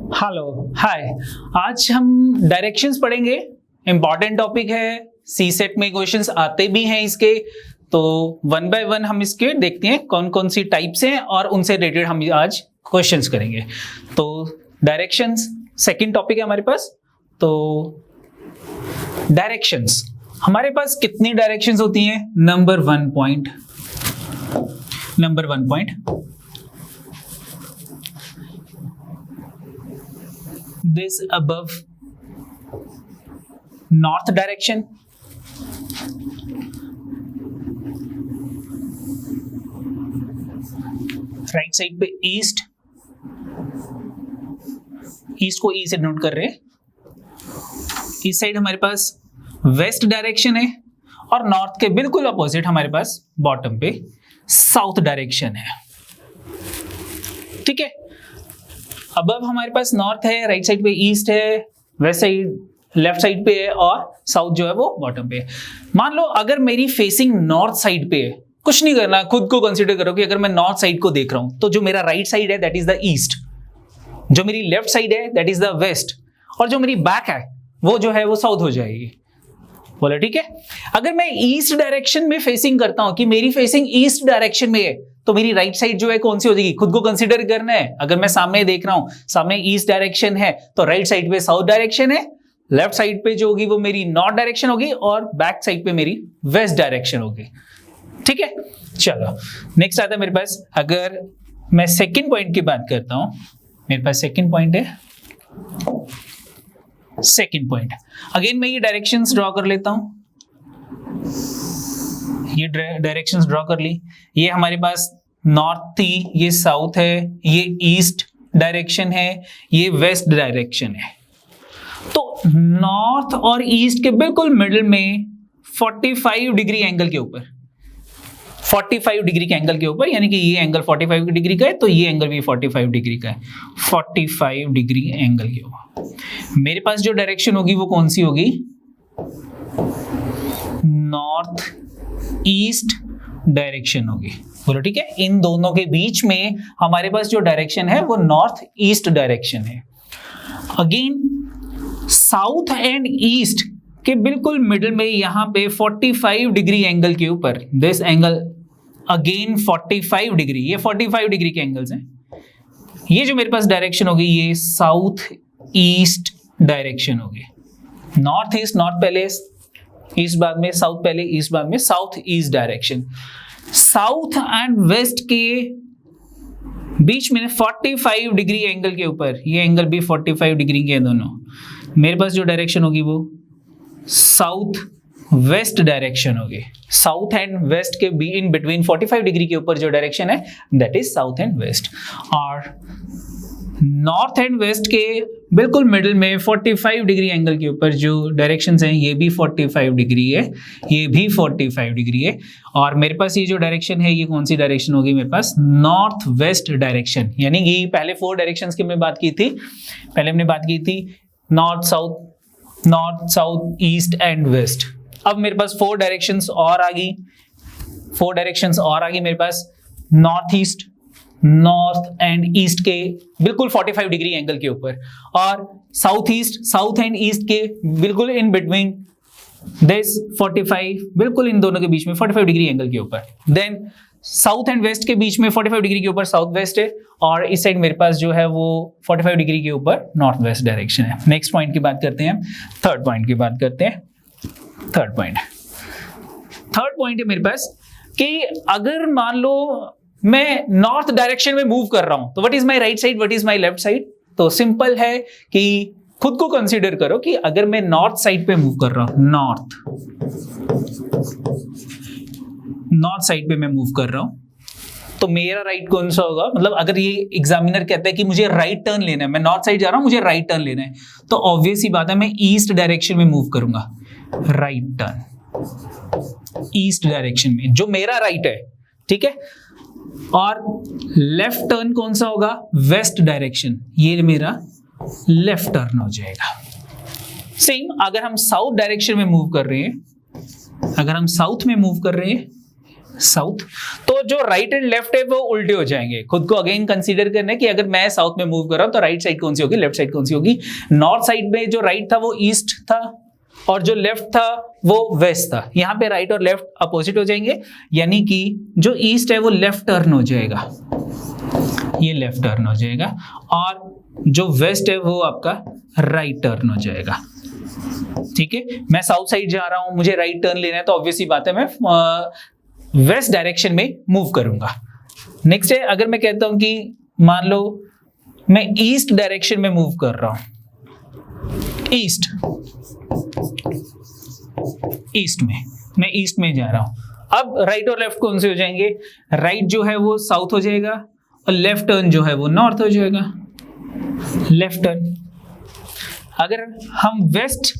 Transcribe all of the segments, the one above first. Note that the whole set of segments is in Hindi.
Hello hi. आज हम डायरेक्शंस पढ़ेंगे। इंपॉर्टेंट टॉपिक है, सी सेट में क्वेश्चंस आते भी हैं इसके, तो वन बाय वन हम इसके देखते हैं कौन कौन सी टाइप्स हैं और उनसे रिलेटेड हम आज क्वेश्चंस करेंगे। तो डायरेक्शंस सेकंड टॉपिक है हमारे पास। तो डायरेक्शंस हमारे पास कितनी डायरेक्शंस होती हैं? Number one point this above north direction, right side पे ईस्ट को ई से नोट कर रहे हैं। इस साइड हमारे पास वेस्ट डायरेक्शन है और नॉर्थ के बिल्कुल अपोजिट हमारे पास बॉटम पे साउथ डायरेक्शन है। ठीक है, अबव हमारे पास नॉर्थ है, राइट साइड पे ईस्ट है, वेस्ट साइड लेफ्ट साइड पे है और साउथ जो है वो बॉटम पे है। मान लो अगर मेरी फेसिंग नॉर्थ साइड पे है, कुछ नहीं करना, खुद को कंसीडर करो कि अगर मैं नॉर्थ साइड को देख रहा हूं तो जो मेरा राइट साइड है दैट इज द ईस्ट, जो मेरी लेफ्ट साइड है दैट इज द वेस्ट और जो मेरी बैक है वो जो है वो साउथ हो जाएगी। बोलो ठीक है। अगर मैं ईस्ट डायरेक्शन में फेसिंग करता हूं कि मेरी फेसिंग ईस्ट डायरेक्शन में है तो मेरी राइट साइड जो है कौन सी हो जाएगी? खुद को कंसीडर करना है। अगर मैं सामने देख रहा हूं, सामने ईस्ट डायरेक्शन है तो राइट साइड पे साउथ डायरेक्शन है, लेफ्ट साइड पे जो होगी वो मेरी नॉर्थ डायरेक्शन होगी और बैक साइड पे मेरी वेस्ट डायरेक्शन होगी। ठीक है, चलो नेक्स्ट आता है मेरे पास। अगर मैं सेकंड पॉइंट की बात करता हूं, मेरे पास सेकंड पॉइंट है। सेकंड पॉइंट अगेन मैं ये डायरेक्शंस ड्रॉ कर लेता हूं। ये डायरेक्शंस ड्रॉ कर ली। ये हमारे पास नॉर्थ थी, ये साउथ है, ये ईस्ट डायरेक्शन है, ये वेस्ट डायरेक्शन है। तो नॉर्थ और ईस्ट के बिल्कुल मिडिल में 45 डिग्री एंगल के ऊपर, 45 डिग्री के एंगल के ऊपर, यानी कि ये एंगल 45 डिग्री का है तो ये एंगल भी 45 डिग्री का है। 45 डिग्री एंगल के ऊपर मेरे पास जो डायरेक्शन होगी वो कौन सी होगी? नॉर्थ ईस्ट डायरेक्शन होगी। बोलो ठीक है। इन दोनों के बीच में हमारे पास जो डायरेक्शन है वो नॉर्थ ईस्ट डायरेक्शन है। अगेन साउथ एंड ईस्ट के बिल्कुल मिडिल में यहां पे 45 डिग्री एंगल के ऊपर, दिस एंगल अगेन 45 डिग्री, ये 45 डिग्री के एंगल्स हैं। ये जो मेरे पास डायरेक्शन होगी ये साउथ ईस्ट डायरेक्शन होगी। नॉर्थ ईस्ट, नॉर्थ पहले, ईस्ट बाद में, साउथ पहले, ईस्ट बाद में, south east direction. South and west के बीच में 45 डिग्री एंगल के ऊपर, ये एंगल भी 45 डिग्री के दोनों, मेरे पास जो डायरेक्शन होगी वो साउथ वेस्ट डायरेक्शन होगी। साउथ एंड वेस्ट के बी इन बिटवीन 45 डिग्री के ऊपर जो डायरेक्शन है that is south and west. और नॉर्थ एंड वेस्ट के बिल्कुल मिडिल में 45 डिग्री एंगल के ऊपर जो डायरेक्शंस हैं ये भी 45 डिग्री है, ये भी 45 डिग्री है। और मेरे पास ये जो डायरेक्शन है ये कौन सी डायरेक्शन होगी? मेरे पास नॉर्थ वेस्ट डायरेक्शन, यानी कि पहले 4 डायरेक्शंस की हमने बात की थी। पहले हमने बात की थी north south east and west. अब मेरे पास 4 डायरेक्शंस और आ गई, 4 डायरेक्शंस और आ गई मेरे पास। North east, north and east के बिल्कुल 45 डिग्री एंगल के ऊपर, और south east, south and east के बिल्कुल इन बिटवीन दिस 45, बिल्कुल इन दोनों के बीच में 45 डिग्री एंगल के ऊपर। देन साउथ एंड वेस्ट के बीच में 45 डिग्री के ऊपर साउथ वेस्ट है और इस साइड मेरे पास जो है वो 45 डिग्री के ऊपर नॉर्थ वेस्ट डायरेक्शन है। नेक्स्ट पॉइंट की बात करते हैं, थर्ड पॉइंट की बात करते हैं। थर्ड पॉइंट है मेरे पास कि अगर मान लो मैं नॉर्थ डायरेक्शन में मूव कर रहा हूं तो what is my right side, what is my left side? तो सिंपल है कि खुद को कंसीडर करो कि अगर मैं नॉर्थ साइड पे मूव कर रहा हूं, नॉर्थ साइड पे मैं मूव कर रहा हूं तो मेरा राइट कौन सा होगा? मतलब अगर ये एग्जामिनर कहता है कि मुझे राइट टर्न लेना है, मैं नॉर्थ साइड जा रहा हूं, मुझे राइट टर्न लेना है, तो ऑब्वियस ही बात है मैं ईस्ट डायरेक्शन में मूव करूंगा। राइट टर्न ईस्ट डायरेक्शन में, जो मेरा राइट है। ठीक है, और लेफ्ट टर्न कौन सा होगा? वेस्ट डायरेक्शन, ये मेरा लेफ्ट टर्न हो जाएगा। सेम अगर हम साउथ डायरेक्शन में मूव कर रहे हैं, अगर हम साउथ में मूव कर रहे हैं साउथ। तो जो राइट एंड लेफ्ट है वो उल्टे हो जाएंगे। खुद को अगेन कंसीडर करना है कि अगर मैं साउथ में मूव कर रहा हूं तो राइट साइड कौन सी होगी, लेफ्ट साइड कौन सी होगी। नॉर्थ साइड में जो राइट था वो ईस्ट था और जो लेफ्ट था वो वेस्ट था। यहां पे राइट और लेफ्ट अपोजिट हो जाएंगे, यानी कि जो ईस्ट है वो लेफ्ट टर्न हो जाएगा, ये लेफ्ट टर्न हो जाएगा, और जो वेस्ट है वो आपका राइट टर्न हो जाएगा। ठीक है, मैं साउथ साइड जा रहा हूं, मुझे राइट टर्न लेना है, तो ऑब्वियसली बात है मैं वेस्ट डायरेक्शन में मूव करूंगा। नेक्स्ट है, अगर मैं कहता हूं कि मान लो मैं ईस्ट डायरेक्शन में मूव कर रहा हूं, ईस्ट में, मैं ईस्ट में जा रहा हूं। अब राइट और लेफ्ट कौन से हो जाएंगे, राइट जो है वो साउथ हो जाएगा और लेफ्ट टर्न जो है वो नॉर्थ हो जाएगा, लेफ्ट टर्न। अगर हम वेस्ट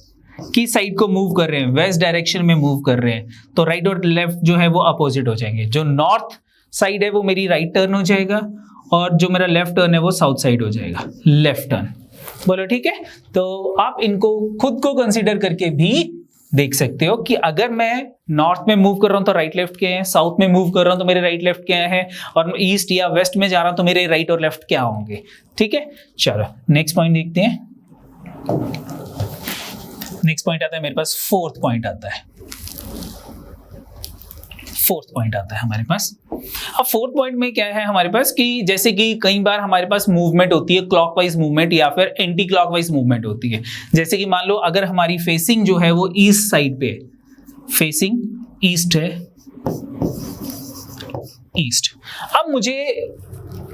की साइड को मूव कर रहे हैं, वेस्ट डायरेक्शन में मूव कर रहे हैं, तो राइट और लेफ्ट जो है वो अपोजिट हो जाएंगे। जो नॉर्थ साइड है वो मेरी राइट टर्न हो जाएगा और जो मेरा लेफ्ट टर्न है वो साउथ साइड हो जाएगा, लेफ्ट टर्न। बोलो ठीक है। तो आप इनको खुद को कंसीडर करके भी देख सकते हो कि अगर मैं नॉर्थ में मूव कर रहा हूं तो राइट लेफ्ट क्या है, साउथ में मूव कर रहा हूं तो मेरे राइट लेफ्ट क्या है, और ईस्ट या वेस्ट में जा रहा हूं तो मेरे राइट और लेफ्ट क्या होंगे। ठीक है, चलो नेक्स्ट पॉइंट देखते हैं। नेक्स्ट पॉइंट आता है मेरे पास, फोर्थ पॉइंट आता है, फोर्थ पॉइंट आता है हमारे पास। अब फोर्थ पॉइंट में क्या है हमारे पास कि जैसे कि कई बार हमारे पास मूवमेंट होती है, क्लॉकवाइज मूवमेंट या फिर एंटी क्लॉकवाइज मूवमेंट होती है। जैसे कि मान लो अगर हमारी फेसिंग जो है वो ईस्ट साइड पे, फेसिंग ईस्ट है, ईस्ट। अब मुझे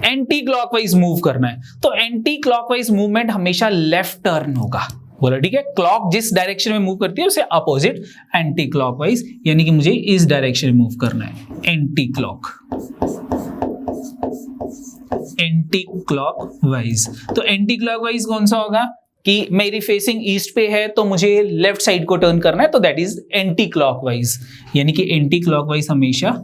एंटी क्लॉकवाइज मूव करना है, तो एंटी क्लॉकवाइज मूवमेंट हमेशा लेफ्ट टर्न होगा। बोला ठीक है, क्लॉक जिस डायरेक्शन में मूव करती है उसे अपोजिट एंटी क्लॉकवाइज, यानी कि मुझे इस डायरेक्शन में मूव करना है, एंटी क्लॉकवाइज। तो एंटी क्लॉकवाइज कौन सा होगा कि मेरी फेसिंग ईस्ट पे है तो मुझे लेफ्ट साइड को टर्न करना है, तो दैट इज एंटी क्लॉकवाइज, यानी कि एंटी क्लॉकवाइज हमेशा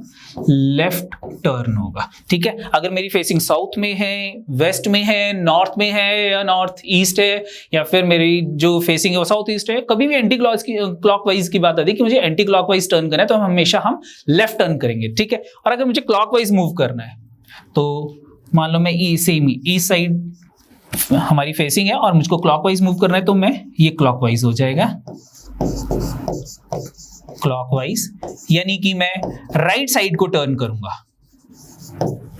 लेफ्ट टर्न होगा। ठीक है, अगर मेरी फेसिंग साउथ में है, वेस्ट में है, नॉर्थ में है या नॉर्थ ईस्ट है, या फिर मेरी जो फेसिंग है वो साउथ ईस्ट है, कभी भी एंटी क्लॉकवाइज की बात आती है कि मुझे एंटी क्लॉकवाइज टर्न करना है तो हमेशा हम लेफ्ट टर्न करेंगे। ठीक है, और अगर मुझे क्लॉकवाइज मूव करना है तो मान लो मैं सेम ईस्ट साइड हमारी फेसिंग है और मुझको क्लॉकवाइज मूव करना है तो मैं ये क्लॉकवाइज हो जाएगा, क्लॉकवाइज, यानी कि मैं राइट साइड को टर्न करूंगा।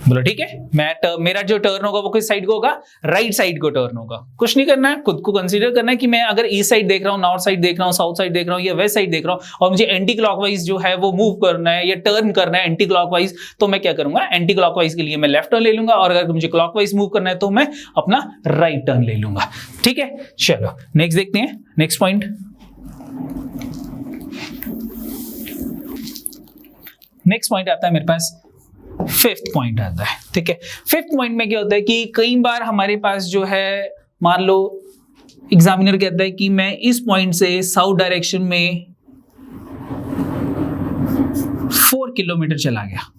बोलो ठीक है, मेरा जो टर्न होगा वो किस साइड को होगा, राइट साइड को टर्न होगा। कुछ नहीं करना है, खुद को कंसीडर करना है कि मैं अगर ईस्ट साइड देख रहा हूँ, नॉर्थ साइड देख रहा हूँ, साउथ साइड देख रहा हूँ या वेस्ट साइड देख रहा हूँ और मुझे एंटी क्लॉकवाइज जो है वो मूव करना है या टर्न करना है एंटी क्लॉकवाइज, तो मैं क्या करूंगा, एंटी क्लॉकवाइज के लिए मैं लेफ्ट टर्न ले लूंगा, और अगर मुझे क्लॉकवाइज मूव करना है तो मैं अपना राइट टर्न ले लूंगा। ठीक है, चलो नेक्स्ट देखते हैं, नेक्स्ट पॉइंट। नेक्स्ट पॉइंट आता है मेरे पास, फिफ्थ पॉइंट आता है। ठीक है, फिफ्थ पॉइंट में क्या होता है कि कई बार हमारे पास जो है, मान लो एग्जामिनर कहता है कि मैं इस पॉइंट से साउथ डायरेक्शन में 4 किलोमीटर चला गया।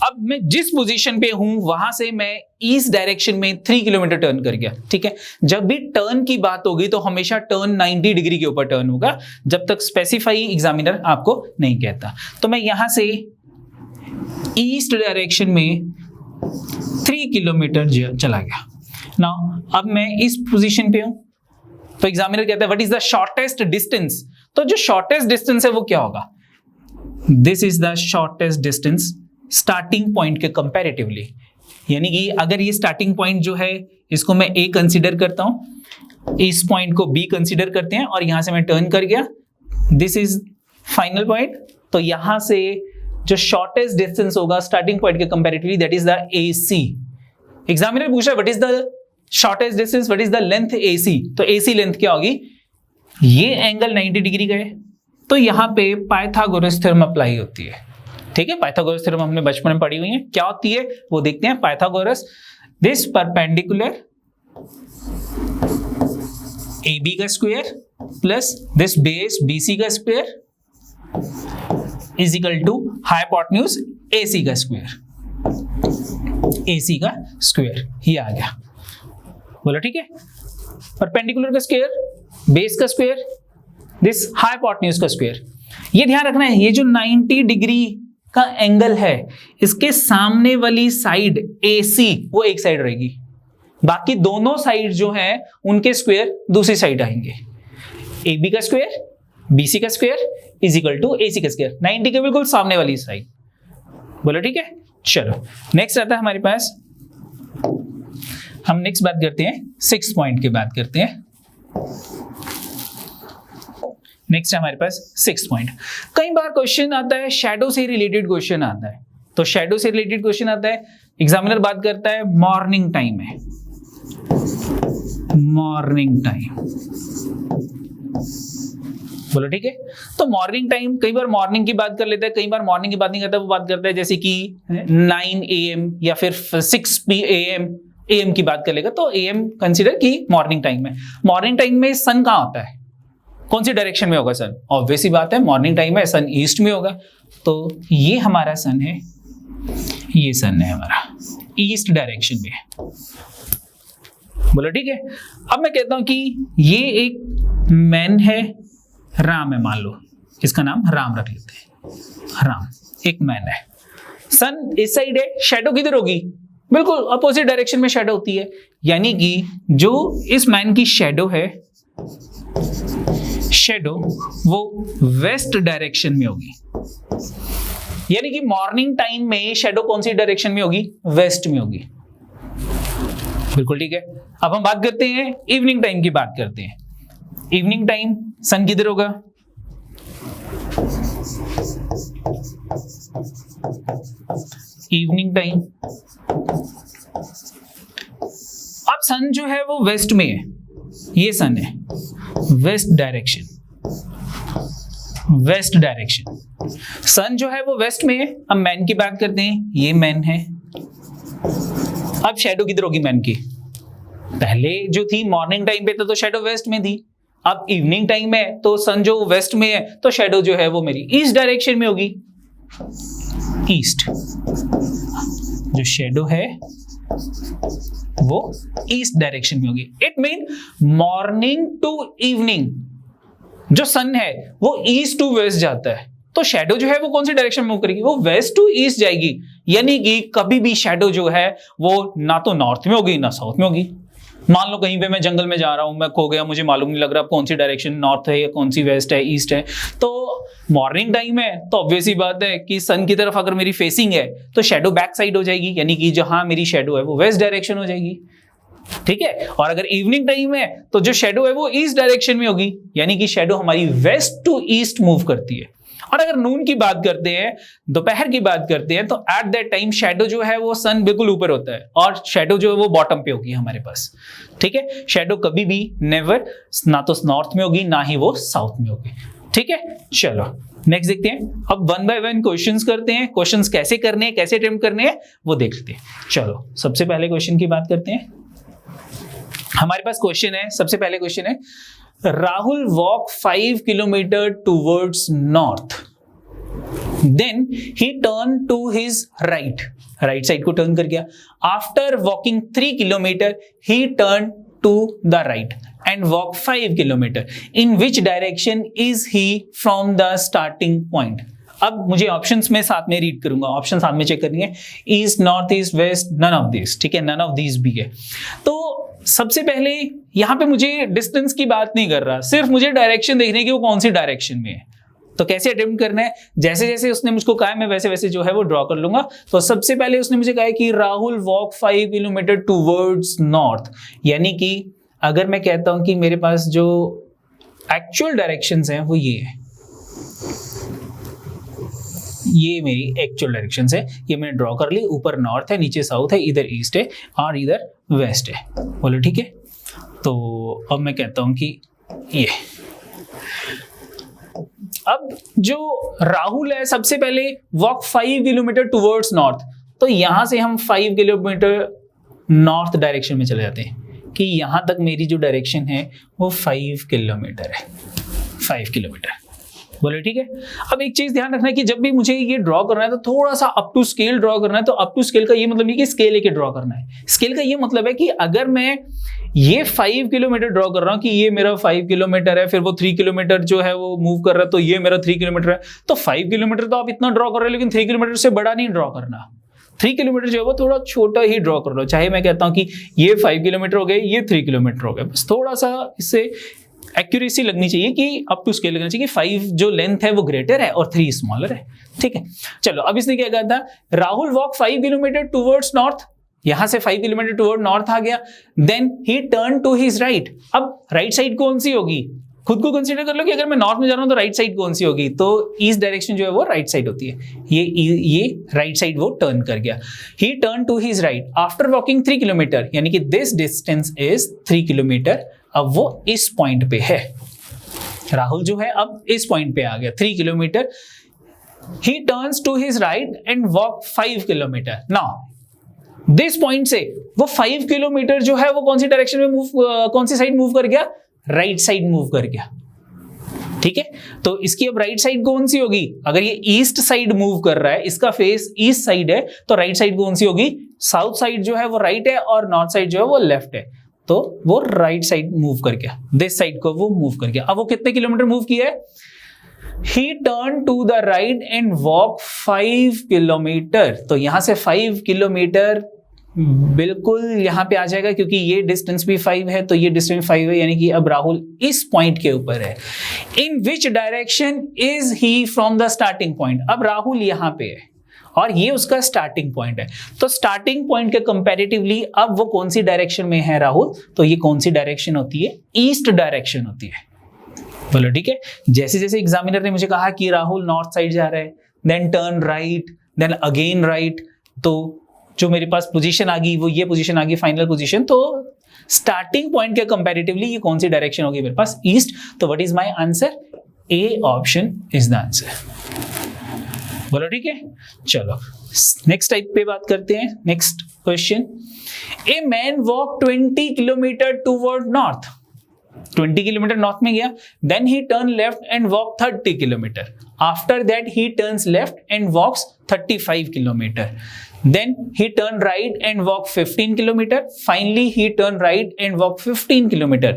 अब मैं जिस पोजीशन पे हूं वहां से मैं ईस्ट डायरेक्शन में 3 किलोमीटर टर्न कर गया। ठीक है, जब भी टर्न की बात होगी तो हमेशा टर्न 90 डिग्री के ऊपर टर्न होगा, जब तक स्पेसिफाई एग्जामिनर आपको नहीं कहता। तो मैं यहां से ईस्ट डायरेक्शन में 3 किलोमीटर चला गया। नाउ अब मैं इस पोजीशन पे हूं तो एग्जामिनर कहता है what is the shortest distance. तो जो शॉर्टेस्ट डिस्टेंस है वो क्या होगा, this is the shortest distance starting point के कंपैरेटिवली, यानी कि अगर ये स्टार्टिंग पॉइंट जो है इसको मैं ए कंसीडर करता हूं, इस पॉइंट को बी कंसीडर करते हैं और यहां से मैं टर्न कर गया, दिस इज फाइनल पॉइंट। तो यहां से जो शॉर्टेस्ट डिस्टेंस होगा स्टार्टिंग पॉइंट के comparatively, that is the AC। Examiner पूछ रहा है what is the shortest distance, what is the length AC। तो AC लेंथ क्या होगी, ये एंगल 90 डिग्री का है तो यहां पे पाइथागोरस थ्योरम अप्लाई होती है। ठीक है, पाइथागोरस थ्योरम हमने बचपन में पढ़ी हुई है, क्या होती है वो देखते हैं। पाइथागोरस, दिस परपेंडिकुलर AB का square plus this base BC का square is equal to hypotenuse AC का स्क्वायर, AC का स्क्वायर, ये आ गया। बोलो ठीक है, परपेंडिकुलर का स्क्वायर, बेस का स्क्वायर, दिस हाइपोटेन्यूज का स्क्वायर, ये ध्यान रखना है, ये जो 90 डिग्री का एंगल है, इसके सामने वाली साइड AC वो एक साइड रहेगी, बाकी दोनों साइड जो हैं उनके स्क्वायर दूसरी साइड आएंगे। AB का स्क्वायर BC का square is equal to AC का स्क्वायर, 90 के बिल्कुल सामने वाली साइड। बोलो ठीक है। चलो नेक्स्ट आता है हमारे पास, हम नेक्स्ट बात करते हैं 6 पॉइंट की बात करते हैं। नेक्स्ट है हमारे पास 6 पॉइंट। कई बार क्वेश्चन आता है शैडो से रिलेटेड क्वेश्चन आता है, तो शैडो से रिलेटेड क्वेश्चन आता है, एग्जामिनर बात करता है मॉर्निंग टाइम में, मॉर्निंग टाइम। बोलो ठीक है। तो मॉर्निंग टाइम, कई बार मॉर्निंग की बात कर लेता है, कई बार मॉर्निंग की बात नहीं करता, वो बात करता है जैसे कि 9 AM या फिर 6 AM की बात कर लेगा, तो AM कंसीडर की मॉर्निंग टाइम में। मॉर्निंग टाइम में सन कहाँ होता है, कौन सी डायरेक्शन में होगा सन? ऑब्वियस सी बात है, मॉर्निंग टाइम में सन ईस्ट में होगा, तो ये हमारा सन है, ये सन है हमारा ईस्ट डायरेक्शन में। बोलो ठीक है। अब मैं कहता हूं कि ये एक मैन है, राम है, मान लो इसका नाम राम रख लेते हैं। राम एक मैन है, सन इस साइड है, शैडो किधर होगी? बिल्कुल अपोजिट डायरेक्शन में शैडो होती है, यानी कि जो इस मैन की शैडो है, शैडो वो वेस्ट डायरेक्शन में होगी, यानी कि मॉर्निंग टाइम में शैडो कौन सी डायरेक्शन में होगी? वेस्ट में होगी। बिल्कुल ठीक है। अब हम बात करते हैं इवनिंग टाइम की, बात करते हैं इवनिंग टाइम, सन किधर होगा? इवनिंग टाइम अब सन जो है वो वेस्ट में है, ये सन है वेस्ट डायरेक्शन, वेस्ट डायरेक्शन, सन जो है वो वेस्ट में है। अब मैन की बात करते हैं, ये मैन है। अब शैडो किधर होगी मैन की? पहले जो थी मॉर्निंग टाइम पे तो शैडो वेस्ट में थी, अब इवनिंग टाइम है तो सन जो वेस्ट में है, तो शैडो जो है वो मेरी ईस्ट डायरेक्शन में होगी, ईस्ट। जो शैडो है वो ईस्ट डायरेक्शन में होगी। It mean morning to evening जो सन है वो ईस्ट टू वेस्ट जाता है, तो शैडो जो है वो कौन सी डायरेक्शन में मूव करेगी? वो वेस्ट टू ईस्ट जाएगी, यानी कि कभी भी शैडो जो है वो ना तो नॉर्थ में होगी ना साउथ में होगी। मान लो कहीं पे मैं जंगल में जा रहा हूं, मैं खो गया, मुझे मालूम नहीं लग रहा कौन सी डायरेक्शन नॉर्थ है या कौन सी वेस्ट है, ईस्ट है। तो मॉर्निंग टाइम है तो ऑब्वियस ही बात है कि सन की तरफ अगर मेरी फेसिंग है तो शैडो बैक साइड हो जाएगी, यानी कि जहां मेरी शैडो है वो वेस्ट डायरेक्शन हो जाएगी। ठीक है। और अगर इवनिंग टाइम है तो जो शैडो है वो ईस्ट डायरेक्शन में होगी, यानी कि शैडो हमारी वेस्ट टू ईस्ट मूव करती है। और अगर नून की बात करते हैं, दोपहर की बात करते हैं, तो एट दैट टाइम शैडो जो है वो सन बिल्कुल ऊपर होता है और शैडो जो है वो बॉटम पे होगी हमारे पास। ठीक है। शैडो कभी भी नेवर ना तो नॉर्थ में होगी ना ही वो साउथ में होगी। ठीक है। चलो नेक्स्ट देखते हैं। अब 1 बाय 1 क्वेश्चंस करते हैं। क्वेश्चंस कैसे करने हैं, कैसे अटेम्प्ट करने हैं वो देख लेते हैं। चलो सबसे पहले क्वेश्चन की बात करते हैं। हमारे पास क्वेश्चन है, सबसे पहले क्वेश्चन है, Rahul walked 5 kilometers towards north. Then he turned to his right. Right side को turn कर गया. After walking 3 kilometers, he turned to the right and walked 5 kilometers. In which direction is he from the starting point? अब मुझे ऑप्शंस में साथ में रीड करूंगा, ऑप्शन साथ में चेक करनी है। East, north, east, west, none of this. ठीक है, नन ऑफ दिस भी है। तो सबसे पहले यहां पे मुझे डिस्टेंस की बात नहीं कर रहा, सिर्फ मुझे डायरेक्शन देखने की वो कौन सी डायरेक्शन में है। तो कैसे अटेम्प्ट करना है, जैसे जैसे उसने मुझको कहा है मैं वैसे वैसे जो है वो ड्रॉ कर लूंगा। तो सबसे पहले उसने मुझे कहा है कि Rahul walk 5 kilometre towards north, यानी कि अगर मैं कहता हूं कि मेरे पास जो एक्चुअल डायरेक्शंस हैं वो ये है, ये मेरी एक्चुअल डायरेक्शंस है, ये मैंने ड्रॉ कर ली। ऊपर नॉर्थ है, नीचे साउथ है, इधर ईस्ट है और इधर वेस्ट है। बोलो ठीक है। तो अब मैं कहता हूं कि ये, अब जो राहुल है सबसे पहले वॉक 5 किलोमीटर टुवर्ड्स नॉर्थ, तो यहां से हम 5 किलोमीटर नॉर्थ डायरेक्शन में चले जाते हैं कि यहां तक मेरी जो डायरेक्शन है वो 5 किलोमीटर है। 5 किलोमीटर बोले ठीक है। अब एक चीज ध्यान रखना है कि जब भी मुझे ये ड्रॉ करना है तो थोड़ा सा अप टू स्केल ड्रॉ करना है। तो अप टू स्केल का ये मतलब नहीं कि स्केल लेके ड्रॉ करना है। स्केल का ये मतलब है कि अगर मैं ये 5 किलोमीटर ड्रॉ कर रहा हूं कि ये मेरा 5 किलोमीटर है, फिर वो 3 किलोमीटर जो है वो मूव कर रहा है, तो ये मेरा 3 किलोमीटर है, तो 5 किलोमीटर तो आप इतना ड्रॉ कर रहे हो, लेकिन 3 किलोमीटर से बड़ा नहीं ड्रॉ करना। 3 किलोमीटर जो है वो थोड़ा छोटा ही ड्रॉ कर लो। चाहे मैं कहता हूं कि ये 5 किलोमीटर हो गए, ये 3 किलोमीटर हो गए, बस थोड़ा सा इससे एक्यूरेसी लगनी चाहिए कि अप टू स्केल लगना चाहिए कि 5 जो लेंथ है वो ग्रेटर है और 3 स्मॉलर है। ठीक है, चलो अब इसने क्या कहा था, Rahul walk 5 kilometre towards north. यहां से 5 किलोमीटर टूवर्ड नॉर्थ आ गया। Then he turn to his right. अब राइट साइड कौन सी होगी, खुद को कंसीडर कर लो कि अगर मैं नॉर्थ में जा रहा हूं तो राइट साइड कौन सी होगी, तो ईस्ट डायरेक्शन जो है वो राइट साइड होती है। ये राइट साइड वो टर्न कर गया। He turn to his right after walking 3 kilometre, यानी कि दिस डिस्टेंस इज 3 किलोमीटर। अब वो इस पॉइंट पे है, राहुल जो है अब इस पॉइंट पे आ गया 3 kilometre. He turns to his right and walk 5 kilometre. Now this point से वो 5 किलोमीटर जो है वो कौन सी डायरेक्शन में मूव, कौन सी साइड मूव कर गया, राइट साइड मूव कर गया। ठीक है, तो इसकी अब राइट साइड कौन सी होगी, अगर ये ईस्ट साइड मूव कर रहा है, इसका फेस ईस्ट साइड है, तो राइट साइड कौन सी होगी, साउथ साइड जो है वो राइट है और नॉर्थ साइड जो है वो लेफ्ट है, तो वो राइट साइड मूव कर गया, दिस साइड को वो मूव कर गया। अब वो कितने किलोमीटर मूव किया है, he turn to the right and walk 5 kilometre. तो यहां से 5 किलोमीटर बिल्कुल यहां पे आ जाएगा, क्योंकि ये डिस्टेंस भी 5 है, तो ये डिस्टेंस 5 है, यानी कि अब राहुल इस पॉइंट के ऊपर है। In which direction is he from the starting point. अब राहुल यहां पे है और ये उसका स्टार्टिंग पॉइंट है, तो स्टार्टिंग पॉइंट के कंपैरेटिवली अब वो कौन सी डायरेक्शन में है राहुल, तो ये कौन सी डायरेक्शन होती है, ईस्ट डायरेक्शन होती है। बोलो ठीक है। जैसे जैसे एग्जामिनर ने मुझे कहा कि राहुल नॉर्थ साइड जा रहा है, then turn right, then again right, तो जो मेरे पास पोजीशन आ गई वो ये पोजीशन आ गई फाइनल पोजीशन। तो स्टार्टिंग पॉइंट के कंपैरेटिवली ये कौन सी डायरेक्शन होगी मेरे पास, ईस्ट। तो what is my answer, A option is the answer. बोलो ठीक है। चलो नेक्स्ट टाइप पे बात करते हैं। Next question, a man walk 20 kilometre toward north. 20 kilometre north में गया, then he turn left and walk 30 kilometre. After that he turns left and walks 35 kilometre. Then he turn right and walk 15 kilometer. Finally, he turn right and walk 15 kilometer.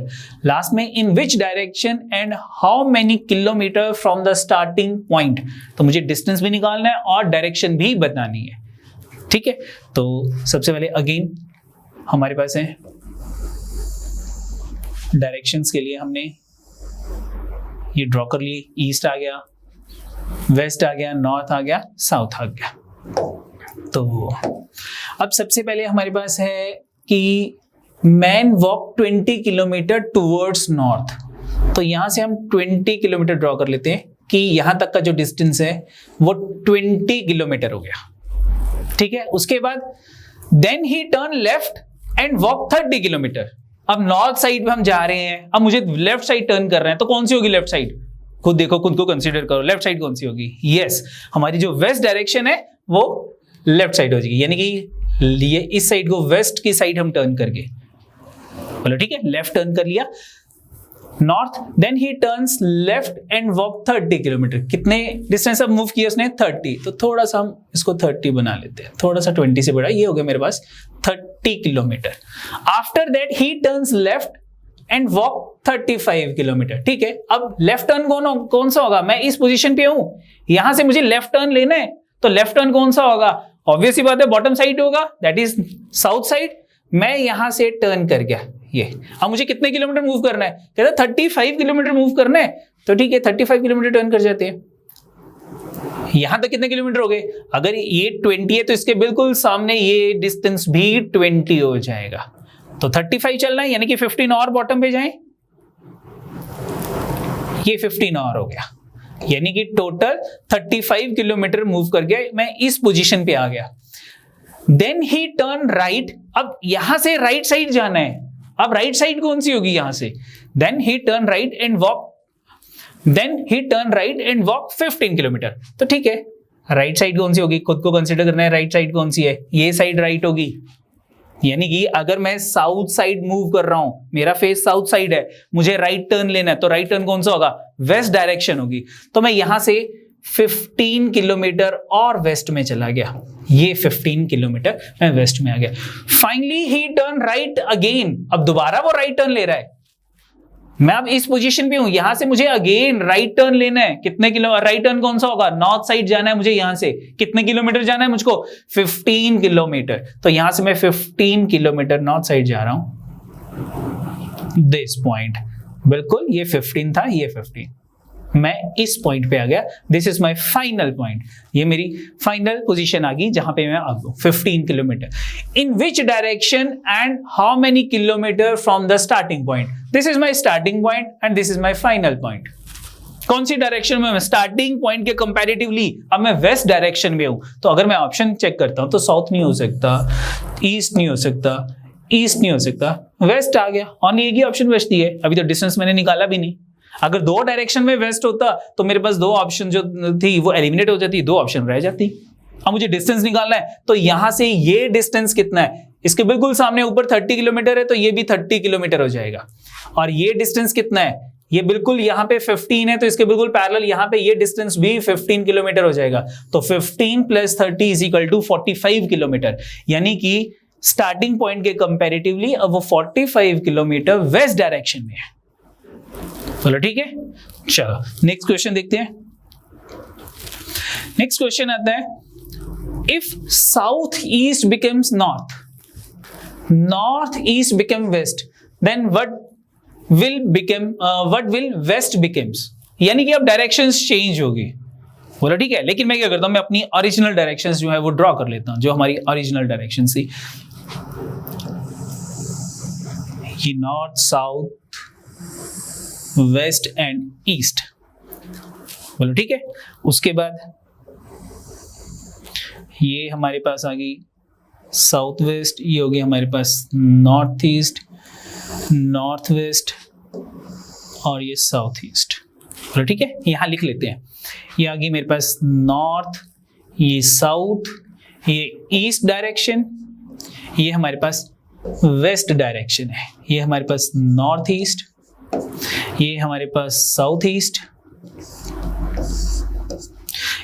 Last में in which direction and how many kilometer from the starting point? तो मुझे distance भी निकालना है और direction भी बतानी है। ठीक है, तो सबसे पहले again हमारे पास है directions के लिए हमने ये ड्रॉ कर लिए, ईस्ट आ गया, वेस्ट आ गया, नॉर्थ आ गया, साउथ आ गया। तो अब सबसे पहले हमारे पास है कि man walk 20 kilometre towards north. तो यहां से हम 20 किलोमीटर ड्रॉ कर लेते हैं कि यहां तक का जो डिस्टेंस है वो 20 किलोमीटर हो गया। ठीक है, उसके बाद then he turn left and walk 30 kilometre. अब नॉर्थ साइड पे हम जा रहे हैं, अब मुझे लेफ्ट साइड टर्न कर रहे हैं, तो कौन सी होगी लेफ्ट साइड, खुद देखो, खुद को कंसीडर करो, लेफ्ट साइड कौन सी होगी, यस हमारी जो वेस्ट डायरेक्शन है वो लेफ्ट साइड हो जाएगी, यानी कि ये इस साइड को वेस्ट की साइड हम टर्न करके, बोलो ठीक है, लेफ्ट टर्न कर लिया north. Then he turns left and walk 30 kilometre. कितने डिस्टेंस अब मूव किया उसने, 30, तो थोड़ा सा हम इसको 30 बना लेते हैं, थोड़ा सा 20 से बड़ा, ये हो गया मेरे पास 30 kilometre. After that he turns left and walk 35 kilometre. ठीक है, अब लेफ्ट टर्न कौन सा होगा, मैं इस पोजीशन पे हूं, यहां से मुझे लेफ्ट टर्न लेना है, तो लेफ्ट टर्न कौन सा होगा, ऑब्वियस सी बात है बॉटम साइड होगा, दैट इज साउथ साइड। मैं यहां से टर्न कर गया ये, अब मुझे कितने किलोमीटर मूव करना है, कहता 35 किलोमीटर मूव करना है, तो ठीक है 35 किलोमीटर टर्न कर जाते हैं। यहां तक कितने किलोमीटर हो गए, अगर ये 20 है तो इसके बिल्कुल सामने ये डिस्टेंस भी 20 हो जाएगा, तो 35 चलना है, यानी कि 15 और बॉटम पे जाएं, ये 15 और हो गया, यानी कि टोटल 35 किलोमीटर मूव कर गया, मैं इस पोजीशन पे आ गया। देन ही टर्न राइट, अब यहां से राइट साइड जाना है, अब राइट साइड कौन सी होगी यहां से, then he turn right and walk 15 kilometre. तो ठीक है, राइट साइड कौन सी होगी, खुद को कंसीडर करना है, राइट साइड कौन सी है, ये साइड राइट होगी, यानी कि अगर मैं साउथ साइड मूव कर रहा हूं, मेरा फेस साउथ साइड है, मुझे राइट टर्न लेना है, तो राइट टर्न कौन सा होगा? वेस्ट डायरेक्शन होगी। तो मैं यहां से 15 किलोमीटर और वेस्ट में चला गया, ये 15 किलोमीटर मैं वेस्ट में आ गया। Finally he turn right again, अब दोबारा वो राइट टर्न ले रहा है। मैं अब इस पोजीशन पे हूं, यहां से मुझे अगेन राइट टर्न लेना है। कितने किलो राइट टर्न कौन सा होगा? नॉर्थ साइड जाना है मुझे। यहां से कितने किलोमीटर जाना है मुझको? 15 किलोमीटर। तो यहां से मैं 15 किलोमीटर नॉर्थ साइड जा रहा हूं, दिस पॉइंट। बिल्कुल ये 15 था, ये 15, मैं इस पॉइंट पे आ गया। This is my final point, ये मेरी फाइनल पोजीशन आ गई जहां पे मैं आ गया 15 kilometre. In which direction and how many kilometre from the starting point? This is my starting point and this is my final point. कौन सी डायरेक्शन में? मैं स्टार्टिंग पॉइंट के कंपैरेटिवली अब मैं वेस्ट डायरेक्शन में हूं। तो अगर मैं ऑप्शन चेक करता हूं तो साउथ नहीं हो सकता, ईस्ट नहीं हो सकता, ईस्ट नहीं हो सकता, वेस्ट आ गया। और एक ही ऑप्शन वेस्ट ही है, अभी तो डिस्टेंस मैंने निकाला भी नहीं। अगर दो डायरेक्शन में वेस्ट होता तो मेरे पास दो ऑप्शन जो थी वो एलिमिनेट हो जाती, दो ऑप्शन रह जाती। अब मुझे डिस्टेंस निकालना है, तो यहां से ये डिस्टेंस कितना है? इसके बिल्कुल सामने ऊपर 30 किलोमीटर है, तो ये भी 30 किलोमीटर हो जाएगा। और ये डिस्टेंस कितना है? ये बिल्कुल यहां पे 15 है, तो इसके बिल्कुल पैरेलल यहां पे ये डिस्टेंस भी 15 किलोमीटर हो जाएगा। तो 15 + 30 = 45 किलोमीटर, यानी कि स्टार्टिंग पॉइंट के कंपैरेटिवली अब वो 45 किलोमीटर वेस्ट डायरेक्शन में है। चलो ठीक है, चलो नेक्स्ट क्वेश्चन देखते हैं। नेक्स्ट क्वेश्चन आता है, if south east becomes north, north east become west, then what will west becomes? यानी कि अब डायरेक्शंस चेंज होगी। बोला ठीक है, लेकिन मैं क्या करता हूं, मैं अपनी ओरिजिनल डायरेक्शंस जो है वो ड्रॉ कर लेता हूं, जो हमारी ओरिजिनल डायरेक्शन थी। ये north, south, west and east, बोलो ठीक है। उसके बाद ये हमारे पास आ गई साउथ वेस्ट, ये हो गई हमारे पास नॉर्थ ईस्ट, नॉर्थ वेस्ट और ये साउथ ईस्ट, बोलो ठीक है। यहां लिख लेते हैं, ये आ गई मेरे पास नॉर्थ, ये साउथ, ये ईस्ट डायरेक्शन, ये हमारे पास वेस्ट डायरेक्शन है, ये हमारे पास नॉर्थ ईस्ट, ये हमारे पास साउथ ईस्ट,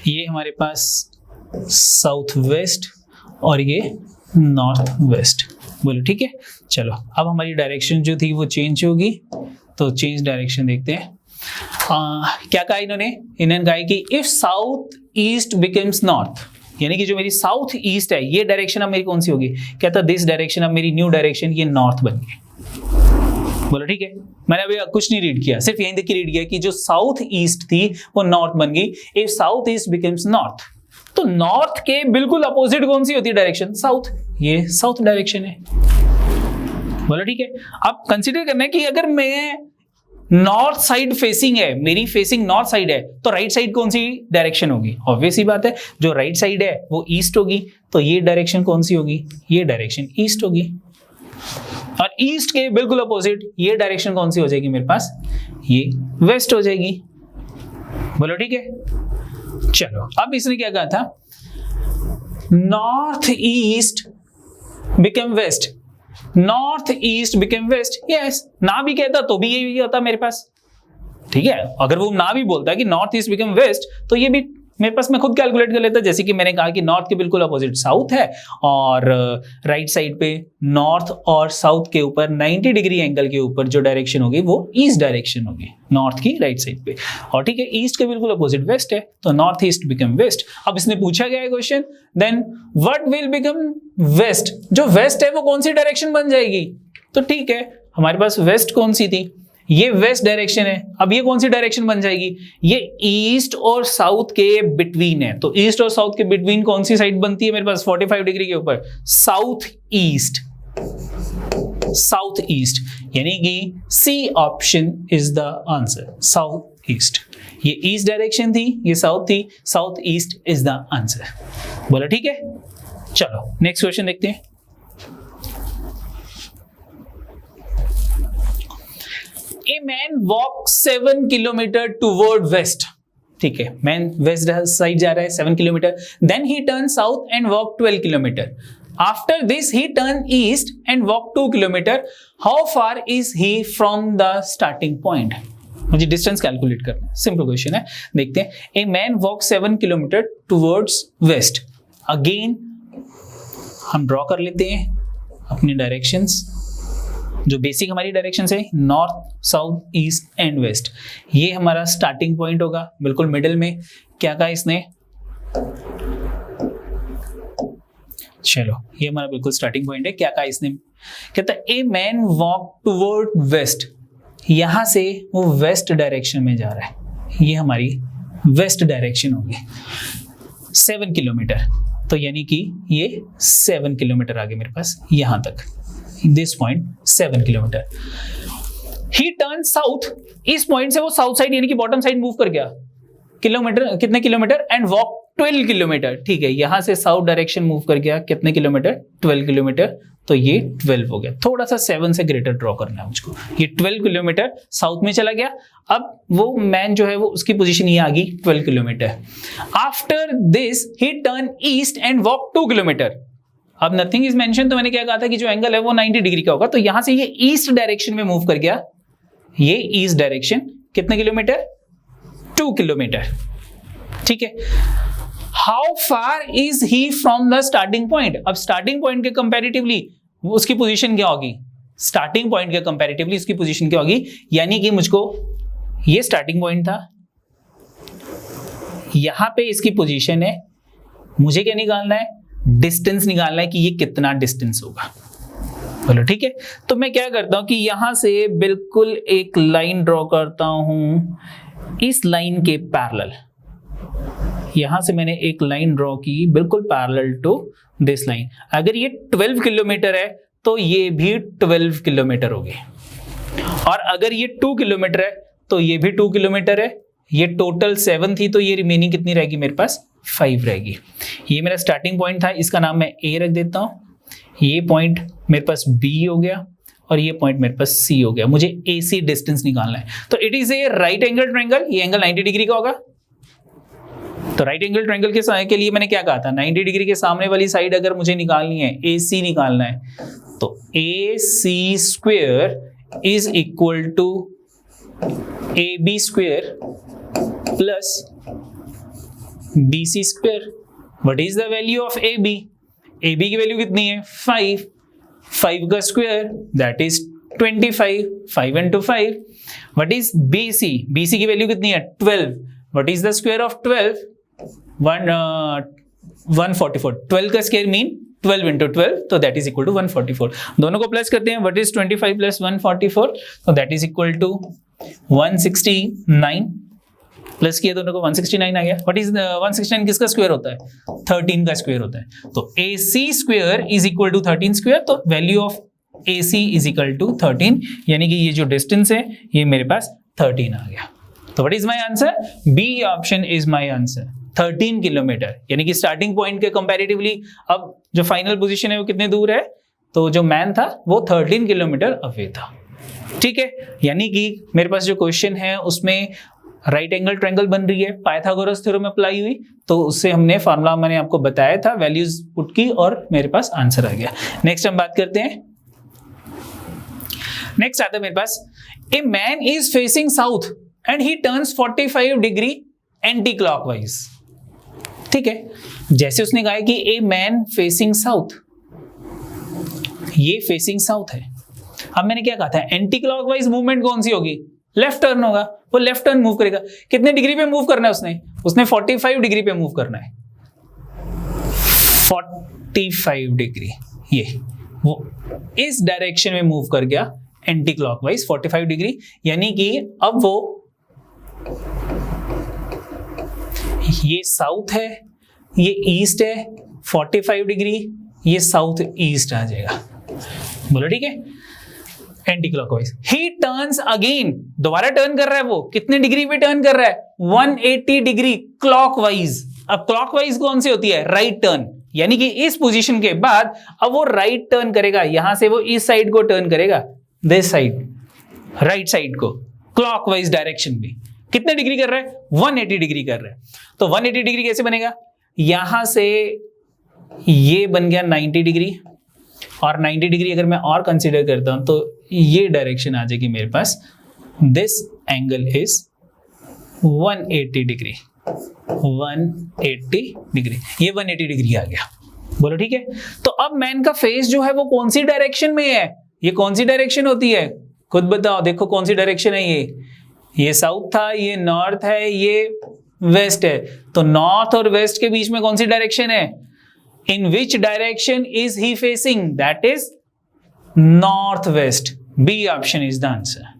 ये हमारे पास साउथ वेस्ट और ये नॉर्थ वेस्ट, बोलो ठीक है। चलो अब हमारी डायरेक्शन जो थी वो चेंज होगी, तो चेंज डायरेक्शन देखते हैं। क्या कहा इन्होंने कहा कि if south east becomes north, यानी कि जो मेरी साउथ ईस्ट है ये डायरेक्शन अब मेरी कौन सी होगी? कहता दिस डायरेक्शन अब मेरी न्यू डायरेक्शन ये नॉर्थ बन गई, बोलो ठीक है। मैंने अभी कुछ नहीं रीड किया, सिर्फ यहीं देख के रीड किया कि जो साउथ ईस्ट थी वो नॉर्थ बन गई। If south east becomes north, तो नॉर्थ के बिल्कुल अपोजिट कौन सी होती है डायरेक्शन? साउथ, ये साउथ डायरेक्शन है, बोलो ठीक है। अब कंसीडर करना है कि अगर मैं नॉर्थ साइड फेसिंग है, मेरी फेसिंग नॉर्थ साइड है, तो राइट साइड कौन सी डायरेक्शन होगी? ऑब्वियस ही बात है, जो राइट साइड है वो ईस्ट होगी, तो ये डायरेक्शन कौन सी होगी? ये डायरेक्शन ईस्ट होगी। और ईस्ट के बिल्कुल अपोजिट ये डायरेक्शन कौन सी हो जाएगी मेरे पास? ये वेस्ट हो जाएगी, बोलो ठीक है। चलो अब इसने क्या कहा था? North east become west, north east become west, yes. ना भी कहता तो भी यही होता मेरे पास, ठीक है। अगर वो ना भी बोलता है कि नॉर्थ ईस्ट बिकम वेस्ट, तो ये भी मेरे पास मैं खुद कैलकुलेट कर लेता, जैसे कि मैंने कहा कि नॉर्थ के बिल्कुल अपोजिट साउथ है और राइट साइड पे नॉर्थ और साउथ के ऊपर 90 डिग्री एंगल के ऊपर जो डायरेक्शन होगी वो ईस्ट डायरेक्शन होगी, नॉर्थ की राइट साइड पे। और ठीक है, ईस्ट के बिल्कुल अपोजिट वेस्ट है, तो नॉर्थ ईस्ट बिकम वेस्ट। अब इसने पूछा गया है question, then what will become west? जो वेस्ट है वो कौन सी डायरेक्शन बन जाएगी? तो ठीक है, हमारे पास वेस्ट कौन सी थी? ये वेस्ट डायरेक्शन है। अब ये कौन सी डायरेक्शन बन जाएगी? ये ईस्ट और साउथ के बिटवीन है, तो ईस्ट और साउथ के बिटवीन कौन सी साइड बनती है मेरे पास 45 डिग्री के ऊपर? साउथ ईस्ट, साउथ ईस्ट, यानी कि C option is the answer, south east. ये ईस्ट डायरेक्शन थी, ये साउथ थी, south east is the answer, बोला ठीक है। चलो नेक्स्ट क्वेश्चन देखते हैं। A man walks 7 kilometre toward west, ठीक है, मैन वेस्ट साइड जा रहा है 7 kilometre, then he turn south and walk 12 kilometre. After this, he turned east and walked 2 kilometer. How far is he from the starting point? मुझे डिस्टेंस कैलकुलेट करना है, सिंपल क्वेश्चन है, देखते हैं. ए man walk 7 kilometre towards waste. Again हम ड्रॉ कर लेते हैं अपनी डायरेक्शंस, जो बेसिक हमारी डायरेक्शंस है, north, south, east and west. ये हमारा स्टार्टिंग पॉइंट होगा, बिल्कुल मिडिल में. क्या कहा इसने? चलो, ये हमारा बिल्कुल स्टार्टिंग पॉइंट है. क्या कहा इसने? कहता है a man walk toward west. यहां से वो वेस्ट डायरेक्शन में जा रहा है. ये हमारी वेस्ट डायरेक्शन होगी 7 किलोमीटर. तो यानी कि ये 7 किलोमीटर आगे मेरे पास यहां तक, this point 7 kilometre. He turn south. इस पॉइंट से वो साउथ साइड यानी कि बॉटम साइड मूव कर गया. किलोमीटर, कितने किलोमीटर? And walk 12 kilometre. ठीक है, यहां से साउथ डायरेक्शन मूव कर गया. कितने किलोमीटर? 12 किलोमीटर. तो ये 12 हो गया. थोड़ा सा 7 से ग्रेटर ड्रॉ करना है मुझको. ये 12 किलोमीटर साउथ में चला गया. अब वो मैन जो है वो उसकी पोजीशन ये आ गई 12 kilometre. After this he turn east and walk 2 kilometre. अब नथिंग इज मेंशन, तो मैंने क्या कहा था कि जो एंगल है वो 90 डिग्री का होगा. तो यहां से ये ईस्ट डायरेक्शन में मूव कर गया. ये ईस्ट डायरेक्शन कितने किलोमीटर? 2 किलोमीटर. ठीक है. How far is he from the starting point? अब स्टार्टिंग पॉइंट के कंपैरेटिवली उसकी पोजीशन क्या होगी? स्टार्टिंग पॉइंट के कंपैरेटिवली उसकी पोजीशन क्या होगी? यानी कि मुझको ये स्टार्टिंग पॉइंट था, यहां पे इसकी पोजीशन है. मुझे क्या निकालना है? डिस्टेंस निकालना है कि ये कितना डिस्टेंस होगा. बोलो ठीक है. तो मैं क्या करता हूं कि यहां से बिल्कुल एक लाइन ड्रॉ करता हूं इस लाइन के पैरेलल. यहां से मैंने एक लाइन ड्रॉ की बिल्कुल पैरेलल टू दिस लाइन. अगर ये 12 किलोमीटर है तो ये भी 12 किलोमीटर होगी. और अगर ये 2 किलोमीटर है तो ये भी 2 किलोमीटर है. ये टोटल 7 थी, तो ये रिमेनिंग कितनी रहेगी मेरे पास? 5 रहेगी. ये मेरा स्टार्टिंग पॉइंट था, इसका नाम मैं ए रख देता हूं. ये पॉइंट मेरे पास बी हो गया और ये पॉइंट मेरे पास सी हो गया. मुझे ए सी डिस्टेंस निकालना है. तो it is a right angle triangle. ये एंगल 90 डिग्री का होगा. तो राइट एंगल ट्रायंगल के लिए मैंने क्या कहा था? 90 डिग्री के सामने वाली साइड अगर मुझे निकालनी है, ए सी निकालना है, तो A C square is equal to A B square plus B C square. What is the value of A B? A B की वैल्यू कितनी है? 5. 5 का square that is 25. 5 into 5. What is B C? B C की वैल्यू कितनी है? 12. What is the square of 12? 144. 12 का स्क्वायर मीन 12 into 12, तो दैट इज इक्वल टू 144. दोनों को प्लस करते हैं. What is 25 plus 144? तो that is equal to 169. Plus किया दोनों को 169 आ गया. व्हाट इज 169 किसका स्क्वायर होता है? 13 का स्क्वायर होता है. तो A C square is equal to 13 square. तो value of A C is equal to 13, यानी कि ये जो डिस्टेंस है ये मेरे पास 13 आ गया. तो what is my answer? B option is my answer. 13 kilometre, यानी कि स्टार्टिंग पॉइंट के कंपैरेटिवली अब जो फाइनल पोजीशन है वो कितने दूर है? तो जो मैन था वो 13 किलोमीटर अवे था. ठीक है, यानी कि मेरे पास जो क्वेश्चन है उसमें राइट एंगल ट्रायंगल बन रही है, पाइथागोरस थ्योरम अप्लाई हुई, तो उससे हमने फार्मूला मैंने आपको बताया था, वैल्यूज पुट की और मेरे पास आंसर आ गया. नेक्स्ट हम बात करते हैं. नेक्स्ट आता है मेरे पास, a man is facing south and he turns 45 degree anti clockwise. ठीक है, जैसे उसने कहा कि ए मैन फेसिंग साउथ, ये फेसिंग साउथ है. अब मैंने क्या कहा था? एंटी क्लॉकवाइज मूवमेंट कौन सी होगी? लेफ्ट टर्न होगा. वो लेफ्ट टर्न मूव करेगा. कितने डिग्री पे मूव करना है उसने 45 डिग्री पे मूव करना है. 45 डिग्री, ये वो इस डायरेक्शन में मूव कर गया एंटी क्लॉकवाइज 45 डिग्री, यानी कि अब वो ये साउथ है, ये ईस्ट है, 45 डिग्री ये साउथ ईस्ट आ जाएगा. बोलो ठीक है, एंटी क्लॉकवाइज. ही टर्न्स अगेन, दोबारा टर्न कर रहा है. वो कितने डिग्री पे टर्न कर रहा है? 180 डिग्री क्लॉकवाइज. अब क्लॉकवाइज कौन सी होती है? Right turn. यानी कि इस पोजीशन के बाद अब वो राइट टर्न करेगा. यहां से वो इस साइड को टर्न करेगा, दिस साइड, राइट साइड को, क्लॉकवाइज डायरेक्शन में. कितने डिग्री कर रहा है? 180 डिग्री कर रहा है. तो 180 डिग्री कैसे बनेगा? यहां से ये बन गया 90 डिग्री, और 90 डिग्री अगर मैं और कंसीडर करता हूं तो ये डायरेक्शन आ जाएगी मेरे पास, this angle is 180 degree, 180 degree, ये 180 डिग्री आ गया। बोलो ठीक है। तो अब मैन का फेस जो है वो कौन सी डायरेक्शन में है, ये कौन सी डायरेक्शन होती है, खुद बताओ, देखो कौन सी डायरेक्शन है ये साउथ था, ये नॉर्थ है, ये वेस्ट है। तो नॉर्थ और वेस्ट के बीच में कौन सी डायरेक्शन है, in which direction is he facing, that is north west, B option is the answer.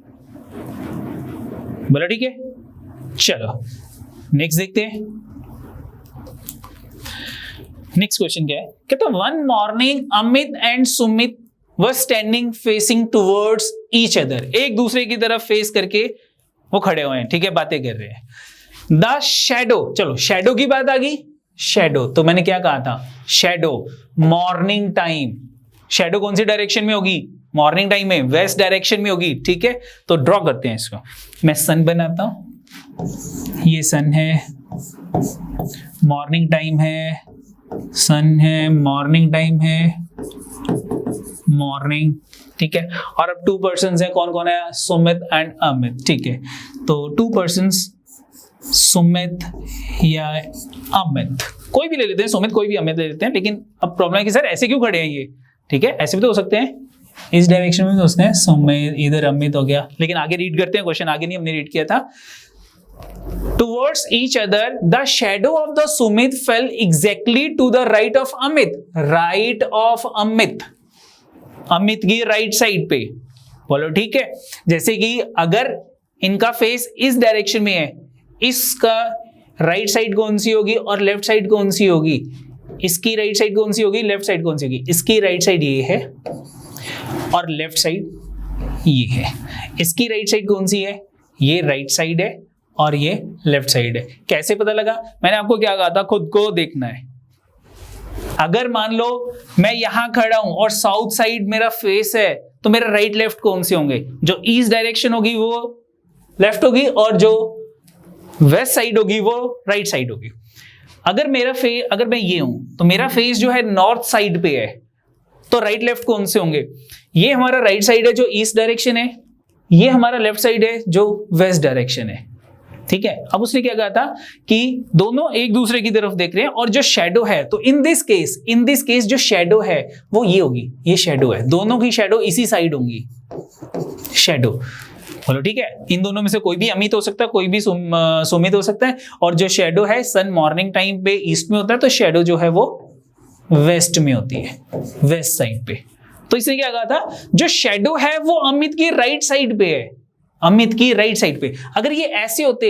बोला ठीक है। चलो नेक्स्ट देखते हैं। नेक्स्ट क्वेश्चन क्या है, कहते one morning Amit and Sumit were standing facing towards each other, एक दूसरे की तरफ फेस करके वो खड़े हुए हैं, ठीक है, बातें कर रहे हैं। द शैडो, चलो शैडो की बात आ गई, शैडो तो मैंने क्या कहा था, शैडो मॉर्निंग टाइम, शैडो कौन सी डायरेक्शन में होगी, मॉर्निंग टाइम में वेस्ट डायरेक्शन में होगी, ठीक है। तो ड्रॉ करते हैं इसको, मैं सन बनाता हूं, ये सन है, मॉर्निंग टाइम है, सन है, मॉर्निंग टाइम है, मॉर्निंग, ठीक है। और अब 2 पर्सन्स हैं, कौन कौन है, सुमित एंड अमित, ठीक है। तो 2 पर्सन्स, सुमित या अमित, कोई भी ले लेते हैं, सुमित कोई भी अमित ले लेते हैं, लेकिन अब प्रॉब्लम है कि सर ऐसे क्यों खड़े हैं ये, ठीक है, ऐसे भी तो हो सकते हैं, इस डायरेक्शन में भी हो सकते हैं, सुमित इधर अमित हो गया, लेकिन आगे रीड करते हैं क्वेश्चन, आगे नहीं हमने रीड किया था। Towards each other, the shadow of the Sumit fell exactly to the right of Amit. Right of Amit. Amit की राइट साइड पे, बोलो ठीक है। जैसे कि अगर इनका फेस इस डायरेक्शन में है, इसका राइट साइड कौन सी होगी और लेफ्ट साइड कौन सी होगी, इसकी राइट साइड कौन सी होगी, लेफ्ट साइड कौन सी होगी, इसकी राइट साइड ये है और लेफ्ट साइड ये है। इसकी राइट साइड कौन सी है, ये राइट साइड है और ये लेफ्ट साइड है। कैसे पता लगा, मैंने आपको क्या कहा था, खुद को देखना है। अगर मान लो मैं यहां खड़ा हूं और साउथ साइड मेरा फेस है, तो मेरा राइट लेफ्ट कौन से होंगे, जो ईस्ट डायरेक्शन होगी वो लेफ्ट होगी और जो वेस्ट साइड होगी वो राइट साइड होगी। अगर अगर मैं ये हूं तो मेरा फेस जो है नॉर्थ साइड पे है, तो राइट लेफ्ट कौन से होंगे, ये हमारा राइट साइड है जो ईस्ट डायरेक्शन है, ये हमारा लेफ्ट साइड है जो वेस्ट डायरेक्शन है, ठीक है। अब उसने क्या कहा था कि दोनों एक दूसरे की तरफ देख रहे हैं, और जो शैडो है, तो इन दिस केस जो शैडो है वो ये होगी, ये शैडो है, दोनों की शैडो इसी साइड होंगी, शैडो, बोलो ठीक है। इन दोनों में से कोई भी अमित हो सकता है, कोई भी सुमित हो सकता है, और जो शैडो है सन मॉर्निंग टाइम पे ईस्ट में होता है, तो शैडो जो है वो वेस्ट में होती है, वेस्ट साइड पे। तो इसने क्या कहा था, जो शैडो है वो अमित की राइट साइड पे है, अमित की राइट साइड पे। अगर ये ऐसे होते,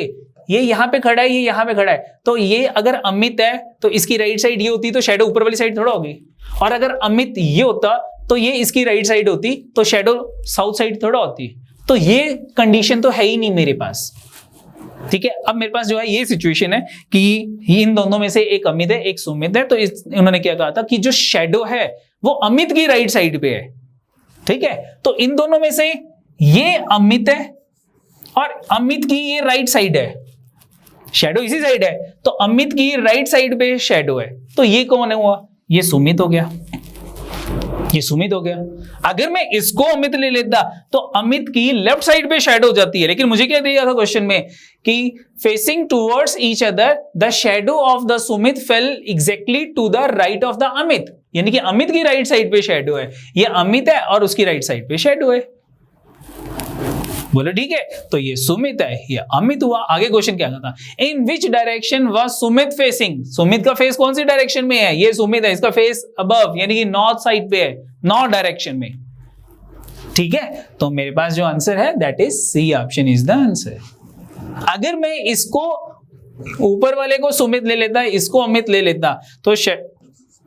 ये यहां पे खड़ा है, ये यहां पे खड़ा है, तो ये अगर अमित है तो इसकी राइट साइड ये होती, तो शैडो ऊपर वाली साइड थोड़ा होगी, और अगर अमित ये होता तो ये इसकी राइट साइड होती, तो शैडो साउथ साइड थोड़ा होती। तो ये कंडीशन तो है ही नहीं मेरे पास, ठीक है। अब मेरे पास जो है ये सिचुएशन है कि इन दोनों में से एक अमित है, एक सुमित है, तो उन्होंने क्या कहा था कि जो शैडो है वो अमित की राइट साइड पे है, ठीक है। तो इन दोनों में से ये अमित है और अमित की ये राइट साइड है, शैडो इसी साइड है, तो अमित की राइट साइड पे शैडो है, तो ये कौन है हुआ, ये सुमित हो गया, ये सुमित हो गया। अगर मैं इसको अमित ले लेता तो अमित की लेफ्ट साइड पे शैडो हो जाती है, लेकिन मुझे क्या दिया था क्वेश्चन में कि facing towards each other the shadow of the Sumit fell exactly to the right of the Amit, यानी कि अमित की राइट साइड पे शैडो है, ये अमित है और उसकी राइट साइड पे शैडो है, बोलो ठीक है। तो ये सुमित है, ये अमित हुआ। आगे क्वेश्चन क्या था, in which direction was Sumit facing, Sumit का फेस कौन सी डायरेक्शन में है, ये सुमित है, इसका फेस अबव यानी कि नॉर्थ साइड पे है, नॉर्थ डायरेक्शन में, ठीक है। तो मेरे पास जो आंसर है that is C option is the answer. अगर मैं इसको ऊपर वाले को सुमित ले लेता, इसको अमित ले लेता, तो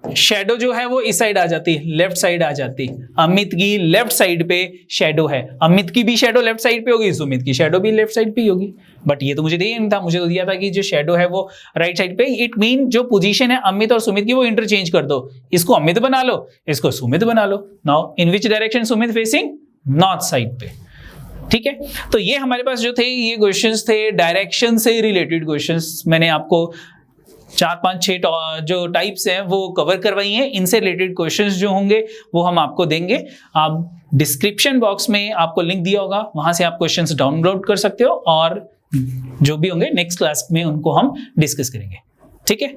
शैडो जो है वो इस साइड आ जाती, लेफ्ट साइड आ जाती, अमित की लेफ्ट साइड पे शैडो है, अमित की भी शैडो लेफ्ट साइड पे होगी, सुमित की शैडो भी लेफ्ट साइड पे ही होगी। बट ये तो मुझे दिया नहीं था, मुझे तो दिया था कि जो शैडो है वो राइट साइड पे, इट मीन जो पोजीशन है अमित और सुमित की वो इंटरचेंज कर दो, इसको अमित बना लो, इसको सुमित बना लो। Now in which direction Sumit facing, north side पे, ठीक है। तो ये हमारे पास जो थे ये क्वेश्चंस थे डायरेक्शन से रिलेटेड क्वेश्चंस, मैंने आपको 4-5-6 जो टाइप्स हैं वो कवर करवाई हैं। इनसे रिलेटेड क्वेश्चंस जो होंगे वो हम आपको देंगे। आप डिस्क्रिप्शन बॉक्स में आपको लिंक दिया होगा, वहां से आप क्वेश्चंस डाउनलोड कर सकते हो और जो भी होंगे नेक्स्ट क्लास में उनको हम डिस्कस करेंगे। ठीक है,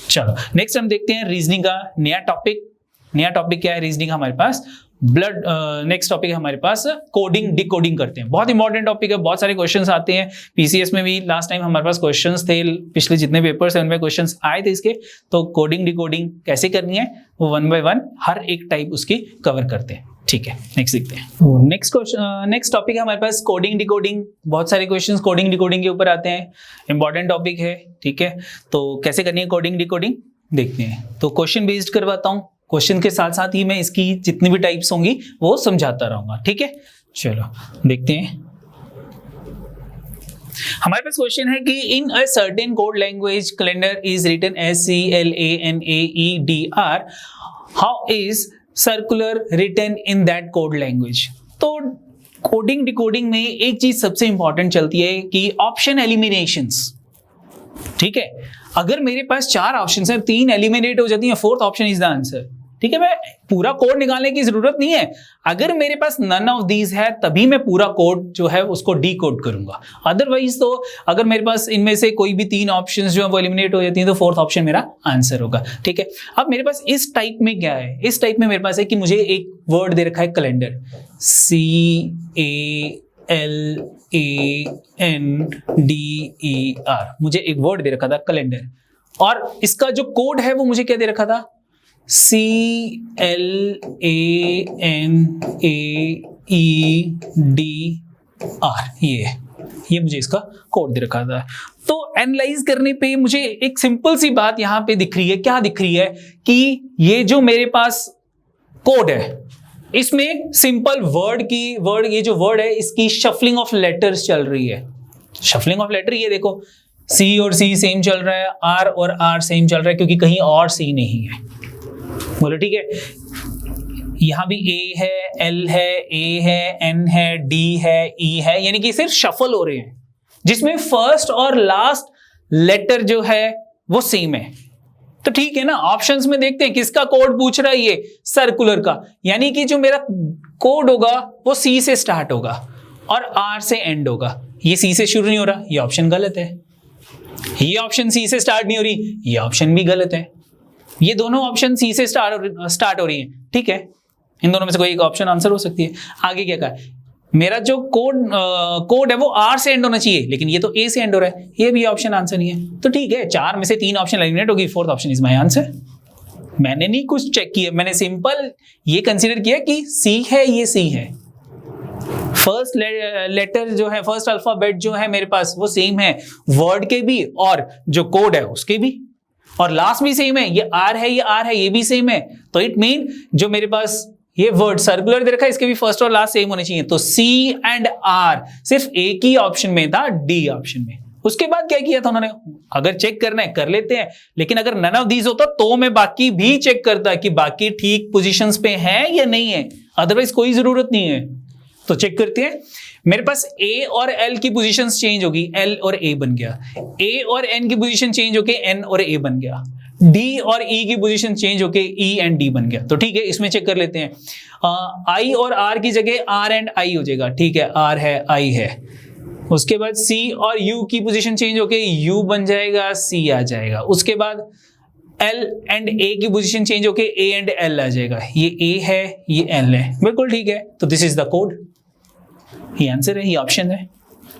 चलो नेक्स्ट हम देखते हैं रीजनिंग का नया टॉपिक। नया टॉपिक क्या है रीजनिंग का हमारे पास? ब्लड। नेक्स्ट टॉपिक है हमारे पास कोडिंग डिकोडिंग करते हैं। बहुत इंपॉर्टेंट टॉपिक है, बहुत सारे क्वेश्चंस आते हैं पीसीएस में भी। लास्ट टाइम हमारे पास क्वेश्चंस थे, पिछले जितने पेपर्स हैं उनमें क्वेश्चंस आए थे इसके। तो कोडिंग डिकोडिंग कैसे करनी है वो 1 बाय 1 हर एक टाइप उसकी कवर करते हैं। ठीक है, नेक्स्ट देखते हैं। नेक्स्ट टॉपिक है हमारे पास कोडिंग डिकोडिंग। बहुत सारे क्वेश्चंस कोडिंग डिकोडिंग के ऊपर आते हैं, इंपॉर्टेंट टॉपिक है। ठीक है, तो कैसे करनी है कोडिंग डिकोडिंग देखते हैं। तो क्वेश्चन बेस्ड करवाता हूँ, क्वेश्चन के साथ साथ ही मैं इसकी जितनी भी टाइप्स होंगी वो समझाता रहूंगा। ठीक है, चलो देखते हैं। हमारे पास क्वेश्चन है कि in a certain code language calendar is written as CLANAEDR, how is circular written in that code language. तो कोडिंग डिकोडिंग में एक चीज सबसे इंपॉर्टेंट चलती है कि ऑप्शन एलिमिनेशंस। ठीक है, अगर मेरे पास 4 ऑप्शन है, 3 एलिमिनेट हो जाती है, 4th option is the answer. ठीक है, मैं पूरा कोड निकालने की जरूरत नहीं है। अगर मेरे पास नन ऑफ दीज है तभी मैं पूरा कोड जो है उसको डी कोड करूंगा। अदरवाइज तो अगर मेरे पास इनमें से कोई भी 3 ऑप्शन जो है वो एलिमिनेट हो जाती है तो 4th ऑप्शन मेरा आंसर होगा। ठीक है, अब मेरे पास इस टाइप में क्या है? इस टाइप में मेरे पास है कि मुझे एक वर्ड दे रखा है कैलेंडर, CALANDER। मुझे एक वर्ड दे रखा था कैलेंडर, और इसका जो कोड है वो मुझे क्या दे रखा था? CLANAEDR। ये मुझे इसका कोड दे रखा था। तो एनालाइज करने पे मुझे एक सिंपल सी बात यहां पे दिख रही है। क्या दिख रही है? कि ये जो मेरे पास कोड है इसमें सिंपल ये जो वर्ड है इसकी शफलिंग ऑफ लेटर्स चल रही है। शफलिंग ऑफ लेटर, ये देखो C और C सेम चल रहा है, R और R सेम चल रहा है, क्योंकि कहीं और C नहीं है। बोलो ठीक है, यहां भी A है, L है, A है, N है, D है, E है, यानी कि सिर्फ शफल हो रहे हैं जिसमें फर्स्ट और लास्ट लेटर जो है वो सेम है। तो ठीक है ना, ऑप्शंस में देखते हैं किसका कोड पूछ रहा है, ये सर्कुलर का। यानी कि जो मेरा कोड होगा वो C से स्टार्ट होगा और R से एंड होगा। ये C से शुरू नहीं हो रहा, ये ऑप्शन गलत है। ये ऑप्शन C से स्टार्ट नहीं हो रही, ये ऑप्शन भी गलत है। ये दोनों ऑप्शन C से स्टार्ट हो रही है। ठीक है, इन दोनों में से कोई एक ऑप्शन आंसर हो सकती है। आगे क्या कहा? मेरा जो कोड है वो R से एंड होना चाहिए, लेकिन ये तो A से एंड हो रहा है, ये भी ऑप्शन आंसर नहीं है। तो ठीक है, 4 में से 3 ऑप्शन एलिमिनेट होगी, 4th option is my answer. मैंने नहीं कुछ चेक किया, मैंने सिंपल ये कंसीडर किया कि C है, ये C है। फर्स्ट लेटर जो है, फर्स्ट अल्फाबेट जो है मेरे पास वो सेम है वर्ड के भी और जो कोड है उसके भी, और लास्ट भी सेम है। ये R है, ये R है, ये भी सेम है। तो इट मीन जो मेरे पास ये वर्ड सर्कुलर दे रखा है इसके भी फर्स्ट और लास्ट सेम होने चाहिए। तो C एंड R सिर्फ एक ही ऑप्शन में था, D ऑप्शन में। उसके बाद क्या किया था उन्होंने? अगर चेक करना है कर लेते हैं, लेकिन अगर नन ऑफ दीज होता तो मैं बाकी भी चेक करता कि बाकी ठीक पोजीशंस पे है या नहीं है, अदरवाइज कोई जरूरत नहीं है। तो चेक करते हैं। मेरे पास A और L की पोजीशंस चेंज होगी, L और A बन गया। A और N की पोजीशन चेंज होके N और A बन गया। D और E की पोजीशन चेंज होके E एंड D बन गया। तो ठीक है, इसमें चेक कर लेते हैं। I और R की जगह R एंड I हो जाएगा। ठीक है, R है, I है। उसके बाद C और U की पोजीशन चेंज होके U बन जाएगा, C आ जाएगा। उसके बाद L एंड A की पोजीशन चेंज होके A एंड L आ जाएगा। ये A है, ये L है। बिल्कुल ठीक है। तो दिस इज द कोड, ये आंसर है, ये ऑप्शन है।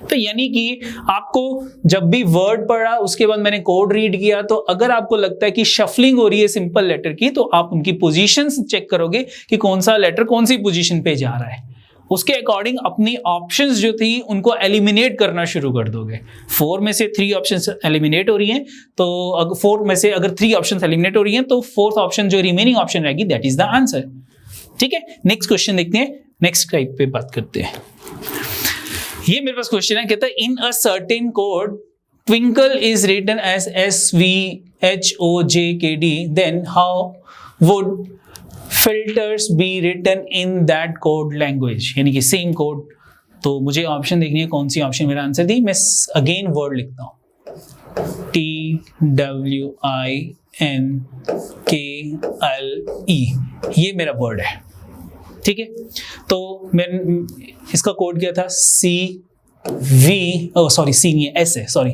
तो यानी कि आपको जब भी वर्ड पढ़ा उसके बाद मैंने कोड रीड किया, तो अगर आपको लगता है कि शफलिंग हो रही है सिंपल लेटर की, तो आप उनकी पोजीशंस चेक करोगे कि कौन सा लेटर कौन सी पोजीशन पे जा रहा है। उसके अकॉर्डिंग अपनी ऑप्शंस जो थी उनको एलिमिनेट करना शुरू कर दोगे। 4 में से 3 ऑप्शंस एलिमिनेट हो रही हैं, तो अगर 4 में से अगर 3 ऑप्शंस एलिमिनेट हो रही हैं तो 4th ऑप्शन जो रिमेनिंग ऑप्शन रहेगी दैट इज द आंसर। ठीक है, नेक्स्ट क्वेश्चन देखते हैं, नेक्स्ट टाइप पे बात करते हैं। ये मेरे पास क्वेश्चन है, कहता है in a certain code twinkle is written as SVHOJKD, then how would filters be written in that code language. यानी कि सेम कोड। तो मुझे ऑप्शन देखनी है, कौन सी ऑप्शन मेरा आंसर थी। मैं अगेन वर्ड लिखता हूं, TWINKLE WINKLE, ये मेरा वर्ड है, ठीक है। तो मैं इसका कोड क्या था, सी नहीं है, S है, सॉरी,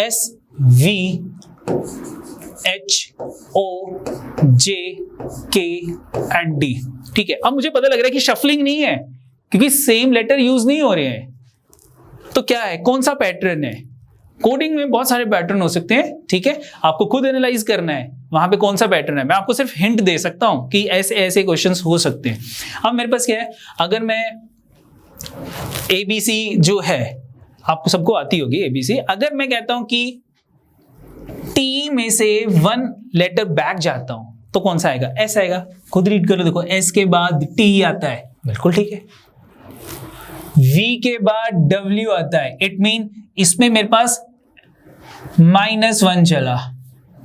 SVHOJK एंड D, ठीक है। अब मुझे पता लग रहा है कि शफलिंग नहीं है क्योंकि सेम लेटर यूज नहीं हो रहे हैं। तो क्या है, कौन सा पैटर्न है? कोडिंग में बहुत सारे पैटर्न हो सकते हैं, ठीक है, आपको खुद एनालाइज करना है वहां पे कौन सा पैटर्न है। मैं आपको सिर्फ हिंट दे सकता हूं कि ऐसे ऐसे क्वेश्चंस हो सकते हैं। अब मेरे पास क्या है, अगर मैं ABC जो है आपको सबको आती होगी ABC, अगर मैं कहता हूं कि T में से 1 लेटर बैक जाता हूं तो कौन सा आएगा, S आएगा। खुद रीड करो, देखो S के बाद T आता है, बिल्कुल ठीक है। V के बाद W आता है, इट मीन इसमें मेरे पास -1 चला,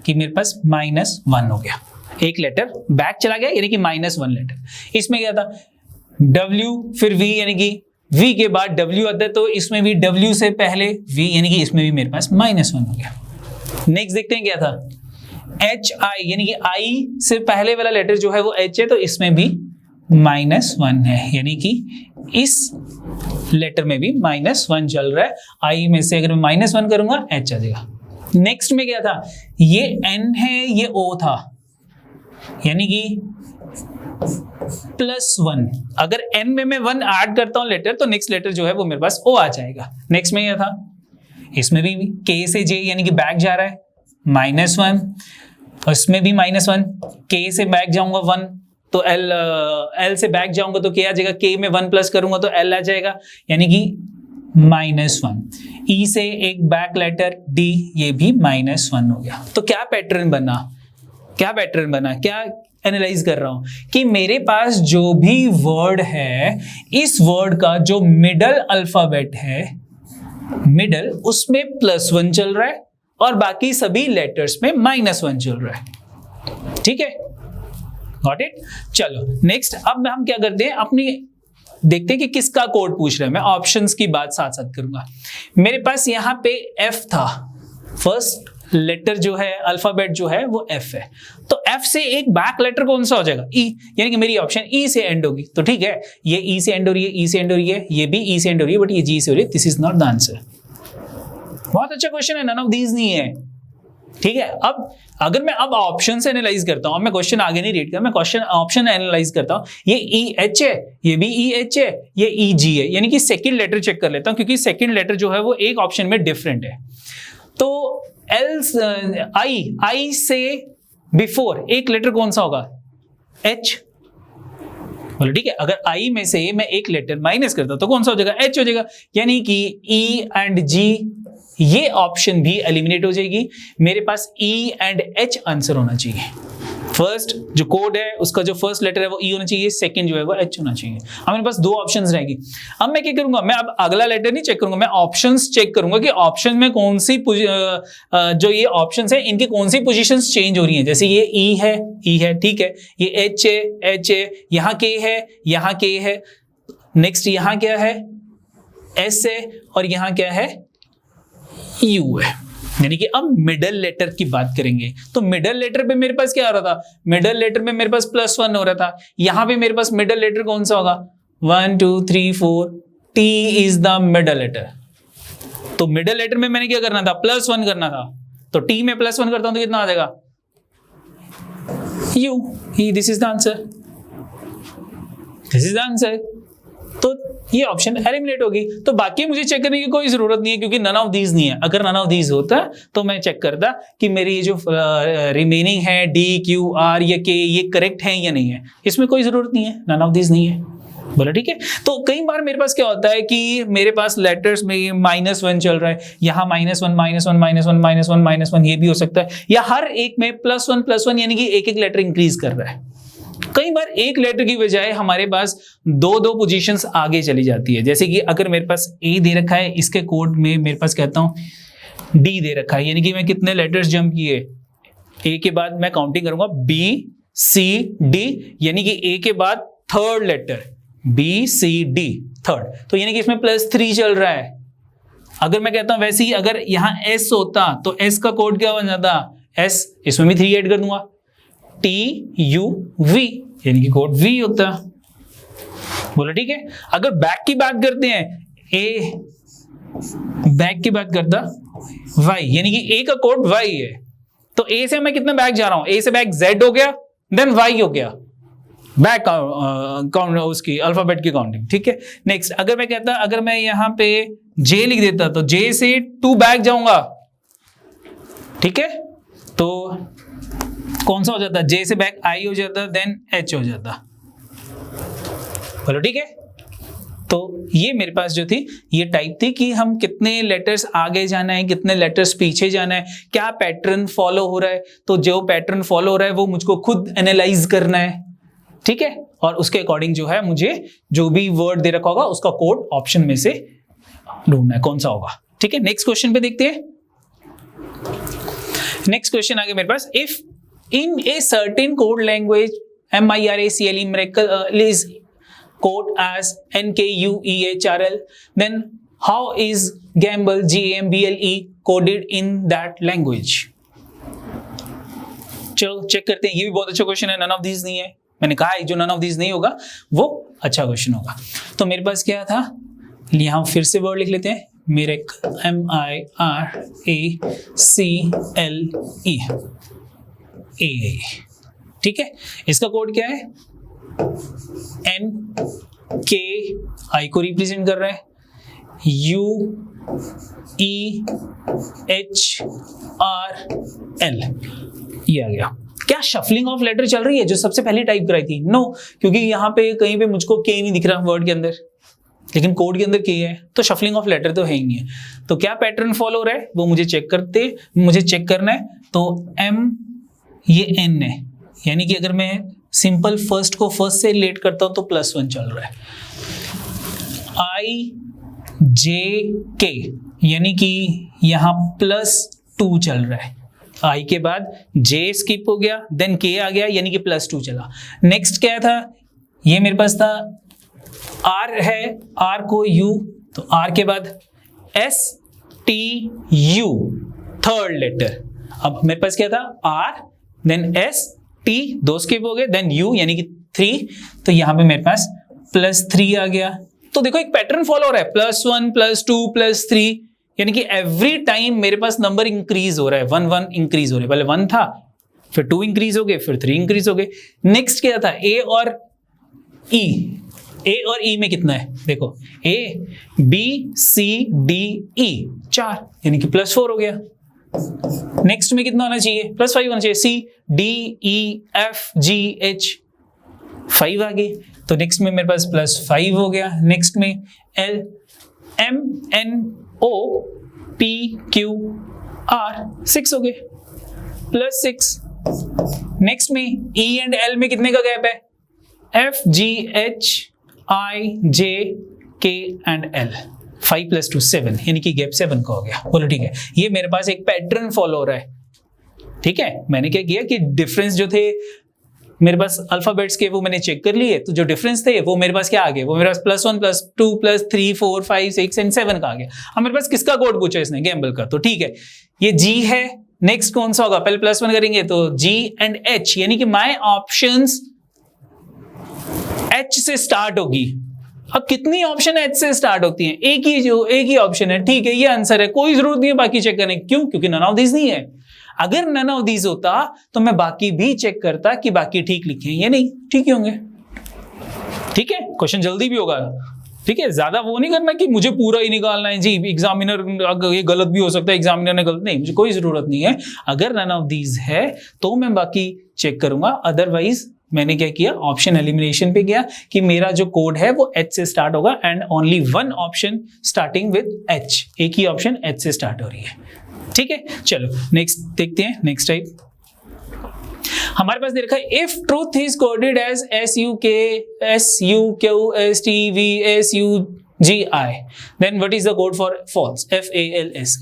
कि मेरे पास -1 हो गया, एक लेटर बैक चला गया यानी कि -1 लेटर। इसमें क्या था, W फिर V, यानी कि V के बाद W आता है, तो इसमें भी W से पहले V, यानी कि इसमें भी मेरे पास -1 हो गया। नेक्स्ट देखते हैं क्या था, HI, यानी कि I से पहले वाला लेटर जो है वो H है, तो इसमें भी -1 है, यानी कि इस लेटर में भी -1 चल रहा है। I में से अगर मैं -1 करूंगा H आ जाएगा। नेक्स्ट में क्या था, ये N है, ये O था, यानी कि +1। अगर N में मैं 1 ऐड करता हूं लेटर, तो नेक्स्ट लेटर जो है वो मेरे पास O आ जाएगा। नेक्स्ट में क्या था, इसमें भी K से J यानी कि बैक जा रहा है, -1, और इसमें भी -1, K से बैक जाऊंगा 1 तो L से बैक जाऊंगा तो K आ जाएगा, K में 1 प्लस करूंगा तो L आ जाएगा, यानी कि -1। E से एक बैक लेटर D, ये भी -1 हो गया। तो क्या पैटर्न बना, क्या एनालाइज कर रहा हूं कि मेरे पास जो भी वर्ड है, इस वर्ड का जो मिडल अल्फाबेट है, मिडल उसमें +1 चल रहा है और बाकी सभी लेटर्स में -1 चल रहा है, ठीक है, गॉट इट। चलो नेक्स्ट, अब हम क्या करते हैं, अपनी देखते हैं कि किसका कोड पूछ रहा है। मैं ऑप्शंस की बात साथ साथ करूंगा। मेरे पास यहां पे F था, फर्स्ट लेटर जो है, अल्फाबेट जो है वो F है, तो F से एक बैक लेटर कौन सा हो जाएगा, E, यानी कि मेरी ऑप्शन E से एंड होगी। तो ठीक है, ये E से एंड हो रही है, E से एंड हो रही है, ये भी E से एंड हो रही है, बट ये G से हो रही है। This is not the answer. बहुत अच्छा क्वेश्चन है, नन ऑफ दीज नहीं है, ठीक है। अब अगर मैं अब ऑप्शन से एनालाइज करता हूं, मैं क्वेश्चन आगे नहीं रीड कर, मैं क्वेश्चन ऑप्शन एनालाइज करता हूं, ये EH है, ये भी EH है, ये EG है, यानी कि सेकंड लेटर चेक कर लेता हूं, क्योंकि सेकंड लेटर जो है वो एक ऑप्शन में डिफरेंट है। तो I से बिफोर एक लेटर कौन सा होगा, H, बोलो ठीक है। अगर I में से मैं एक लेटर माइनस करता तो कौन सा हो जाएगा, H हो जाएगा, यानी कि E एंड G ये ऑप्शन भी एलिमिनेट हो जाएगी। मेरे पास E एंड H आंसर होना चाहिए। फर्स्ट जो कोड है उसका जो फर्स्ट लेटर है वो E होना चाहिए, सेकंड जो है वो H होना चाहिए। अब मेरे पास 2 ऑप्शंस रहेगी। अब मैं क्या करूंगा, मैं अब अगला लेटर नहीं चेक करूंगा, मैं ऑप्शंस चेक करूंगा कि ऑप्शन में कौन सी जो ये ऑप्शंस है इनकी कौन सी पोजीशंस चेंज हो रही हैं। जैसे ये E है, ठीक है, ये H है, यहाँ K है, यहाँ K है, नेक्स्ट यहाँ क्या है, S है, और यहाँ क्या है, U है। यानी कि अब मिडल लेटर की बात करेंगे, तो मिडल लेटर पे मेरे पास क्या हो रहा था, मिडल लेटर में मेरे पास +1 हो रहा था। यहां पे मेरे पास मिडल लेटर कौन सा होगा, 1 2 3 4, T is the middle letter. तो मिडल लेटर में मैंने क्या करना था, +1 करना था, तो T में +1 करता हूं तो कितना आ जाएगा, U। This is the answer, this is the answer. तो ये ऑप्शन एलिमिनेट होगी। तो बाकी मुझे चेक करने की कोई जरूरत नहीं है, क्योंकि नन ऑफ दीज नहीं है। अगर नन ऑफ दीज होता तो मैं चेक करता कि मेरी जो रिमेनिंग है D Q R या K ये करेक्ट है या नहीं है। इसमें कोई जरूरत नहीं है, नन ऑफ दीज नहीं है, बोला ठीक है। तो कई बार मेरे पास क्या होता है कि मेरे पास लेटर्स में -1 चल रहा है, यहाँ -1 ये भी हो सकता है, या हर एक में +1 यानी कि एक लेटर इंक्रीज कर रहा है। कई बार एक लेटर की बजाय हमारे पास 2 पोजीशंस आगे चली जाती है। जैसे कि अगर मेरे पास A दे रखा है, इसके कोड में मेरे पास कहता हूं D दे रखा है, यानी कि मैं कितने लेटर्स जंप किए, A के बाद मैं काउंटिंग करूंगा B C D, यानी कि A के बाद third letter B C D third, तो यानी कि इसमें +3 चल रहा है। अगर मैं कहता हूं वैसे ही अगर यहां एस होता तो एस का कोड क्या बन जाता, एस, इसमें भी 3 ऐड कर दूंगा, TUV, यानी कि कोड V होता। बोलो ठीक है। अगर बैक की बात करते हैं, ए बैक की बात करता Y, यानी कि ए का कोड Y है, तो ए से मैं कितना बैक जा रहा हूं, ए से बैक Z हो गया, देन Y हो गया, बैक काउंट उसकी अल्फाबेट की काउंटिंग। ठीक है। नेक्स्ट अगर मैं कहता, अगर मैं यहां पे J लिख देता तो J से 2 बैक जाऊंगा। ठीक है, तो कौन सा हो जाता, J से बैक I हो जाता, देन H हो जाता। बोलो ठीक है। तो ये मेरे पास जो थी ये टाइप थी कि हम कितने लेटर्स आगे जाना है, कितने लेटर्स पीछे जाना है, क्या पैटर्न फॉलो हो रहा है। तो जो पैटर्न फॉलो हो रहा है वो मुझको खुद एनालाइज करना है। ठीक है, और उसके अकॉर्डिंग जो है मुझे जो भी वर्ड दे रखा होगा उसका कोड ऑप्शन में से ढूंढना है कौन सा होगा। ठीक है, नेक्स्ट क्वेश्चन पे देखते हैं। नेक्स्ट क्वेश्चन आगे मेरे पास, if in a certain code language MIRACLE Miracle is code as NKUEHRL, then how is Gamble GAMBLE coded in that language? चलो चेक करते हैं। ये भी बहुत अच्छा क्वेश्चन है, नन ऑफ दीज नहीं है। मैंने कहा है जो नन ऑफ दीज नहीं होगा वो अच्छा क्वेश्चन होगा। तो मेरे पास क्या था, यहां फिर से वर्ड लिख लेते हैं, मिरेकल MIRACLE। ठीक है, इसका कोड क्या है, NK, I को रिप्रेजेंट कर रहा है, UEHRL, ये आ गया। क्या शफलिंग ऑफ लेटर चल रही है जो सबसे पहले टाइप कराई थी? नो, क्योंकि यहाँ पे कहीं पे मुझको के नहीं दिख रहा वर्ड के अंदर, लेकिन कोड के अंदर के है, तो शफलिंग ऑफ लेटर तो है ही नहीं है। तो क्या पैटर्न फॉलो हो रहा है वो मुझे चेक करना है। तो M ये N है, यानी कि अगर मैं सिंपल फर्स्ट को फर्स्ट से रिलेट करता हूं तो +1 चल रहा है। IJK यानी कि यहां +2 चल रहा है। I के बाद J स्किप हो गया, देन K आ गया, यानी कि +2 चला। नेक्स्ट क्या था, ये मेरे पास था R है, R को U, तो R के बाद STU, थर्ड लेटर। अब मेरे पास क्या था, R then S T, 2 skip हो गए, देन U यानी कि 3, तो यहां पे मेरे पास +3 आ गया। तो देखो एक पैटर्न फॉलो हो रहा है, +1 +2 +3, यानी कि एवरी टाइम मेरे पास नंबर इंक्रीज हो रहा है, 1 1 इंक्रीज हो रहा है। पहले 1 था, फिर 2 इंक्रीज हो गए, फिर 3 इंक्रीज हो गए। नेक्स्ट क्या था, A और E में कितना है, देखो A B C D E 4, यानी कि +4 हो गया। नेक्स्ट में कितना होना चाहिए, +5 होना चाहिए, C D E F G H 5 आ गए, तो नेक्स्ट में मेरे पास +5 हो गया। नेक्स्ट में L M N O P Q R 6 हो गए, +6। नेक्स्ट में E एंड L में कितने का गैप है, F G H I J K and L, 5 + 2 7, यानी कि गैप 7 का हो गया। बोलो ठीक है, ये मेरे पास एक पैटर्न फॉलो हो रहा है। ठीक है, मैंने क्या किया कि डिफरेंस जो थे मेरे पास अल्फाबेट्स के वो मैंने चेक कर लिए, तो जो डिफरेंस थे वो मेरे पास क्या आ गए, वो मेरे पास +1 +2 +3 4 5 6 एंड 7 का आ गया। अब मेरे पास किसका कोड पूछा इसने, गैम्बल का, तो ठीक है ये G है। नेक्स्ट कौन सा होगा, पहले +1 करेंगे तो G एंड H, यानी कि माय ऑप्शंस H से स्टार्ट होगी। अब कितनी ऑप्शन H से स्टार्ट होती हैं, एक ही ऑप्शन है। ठीक है, ये आंसर है, कोई जरूरत नहीं है बाकी चेक करने, क्यों, क्योंकि नन ऑफ दीज नहीं है। अगर नन ऑफ दीज होता तो मैं बाकी भी चेक करता कि बाकी ठीक लिखे हैं या नहीं, ठीक ही होंगे। ठीक है, क्वेश्चन जल्दी भी होगा। ठीक है, ज्यादा वो नहीं करना कि मुझे पूरा ही निकालना है जी, एग्जामिनर ये गलत भी हो सकता है, एग्जामिनर ने गलत, नहीं, मुझे कोई जरूरत नहीं है। अगर नन ऑफ दीज है तो मैं बाकी चेक करूंगा, अदरवाइज मैंने क्या किया, ऑप्शन एलिमिनेशन पे गया कि मेरा जो कोड है वो H से स्टार्ट होगा and only one option starting with H, एक ही ऑप्शन H से स्टार्ट हो रही है। ठीक है, चलो नेक्स्ट देखते हैं। नेक्स्ट टाइप हमारे पास दे रखा है, if truth is coded as SUKSUQSTVSUGI then what is the code for false, FALS।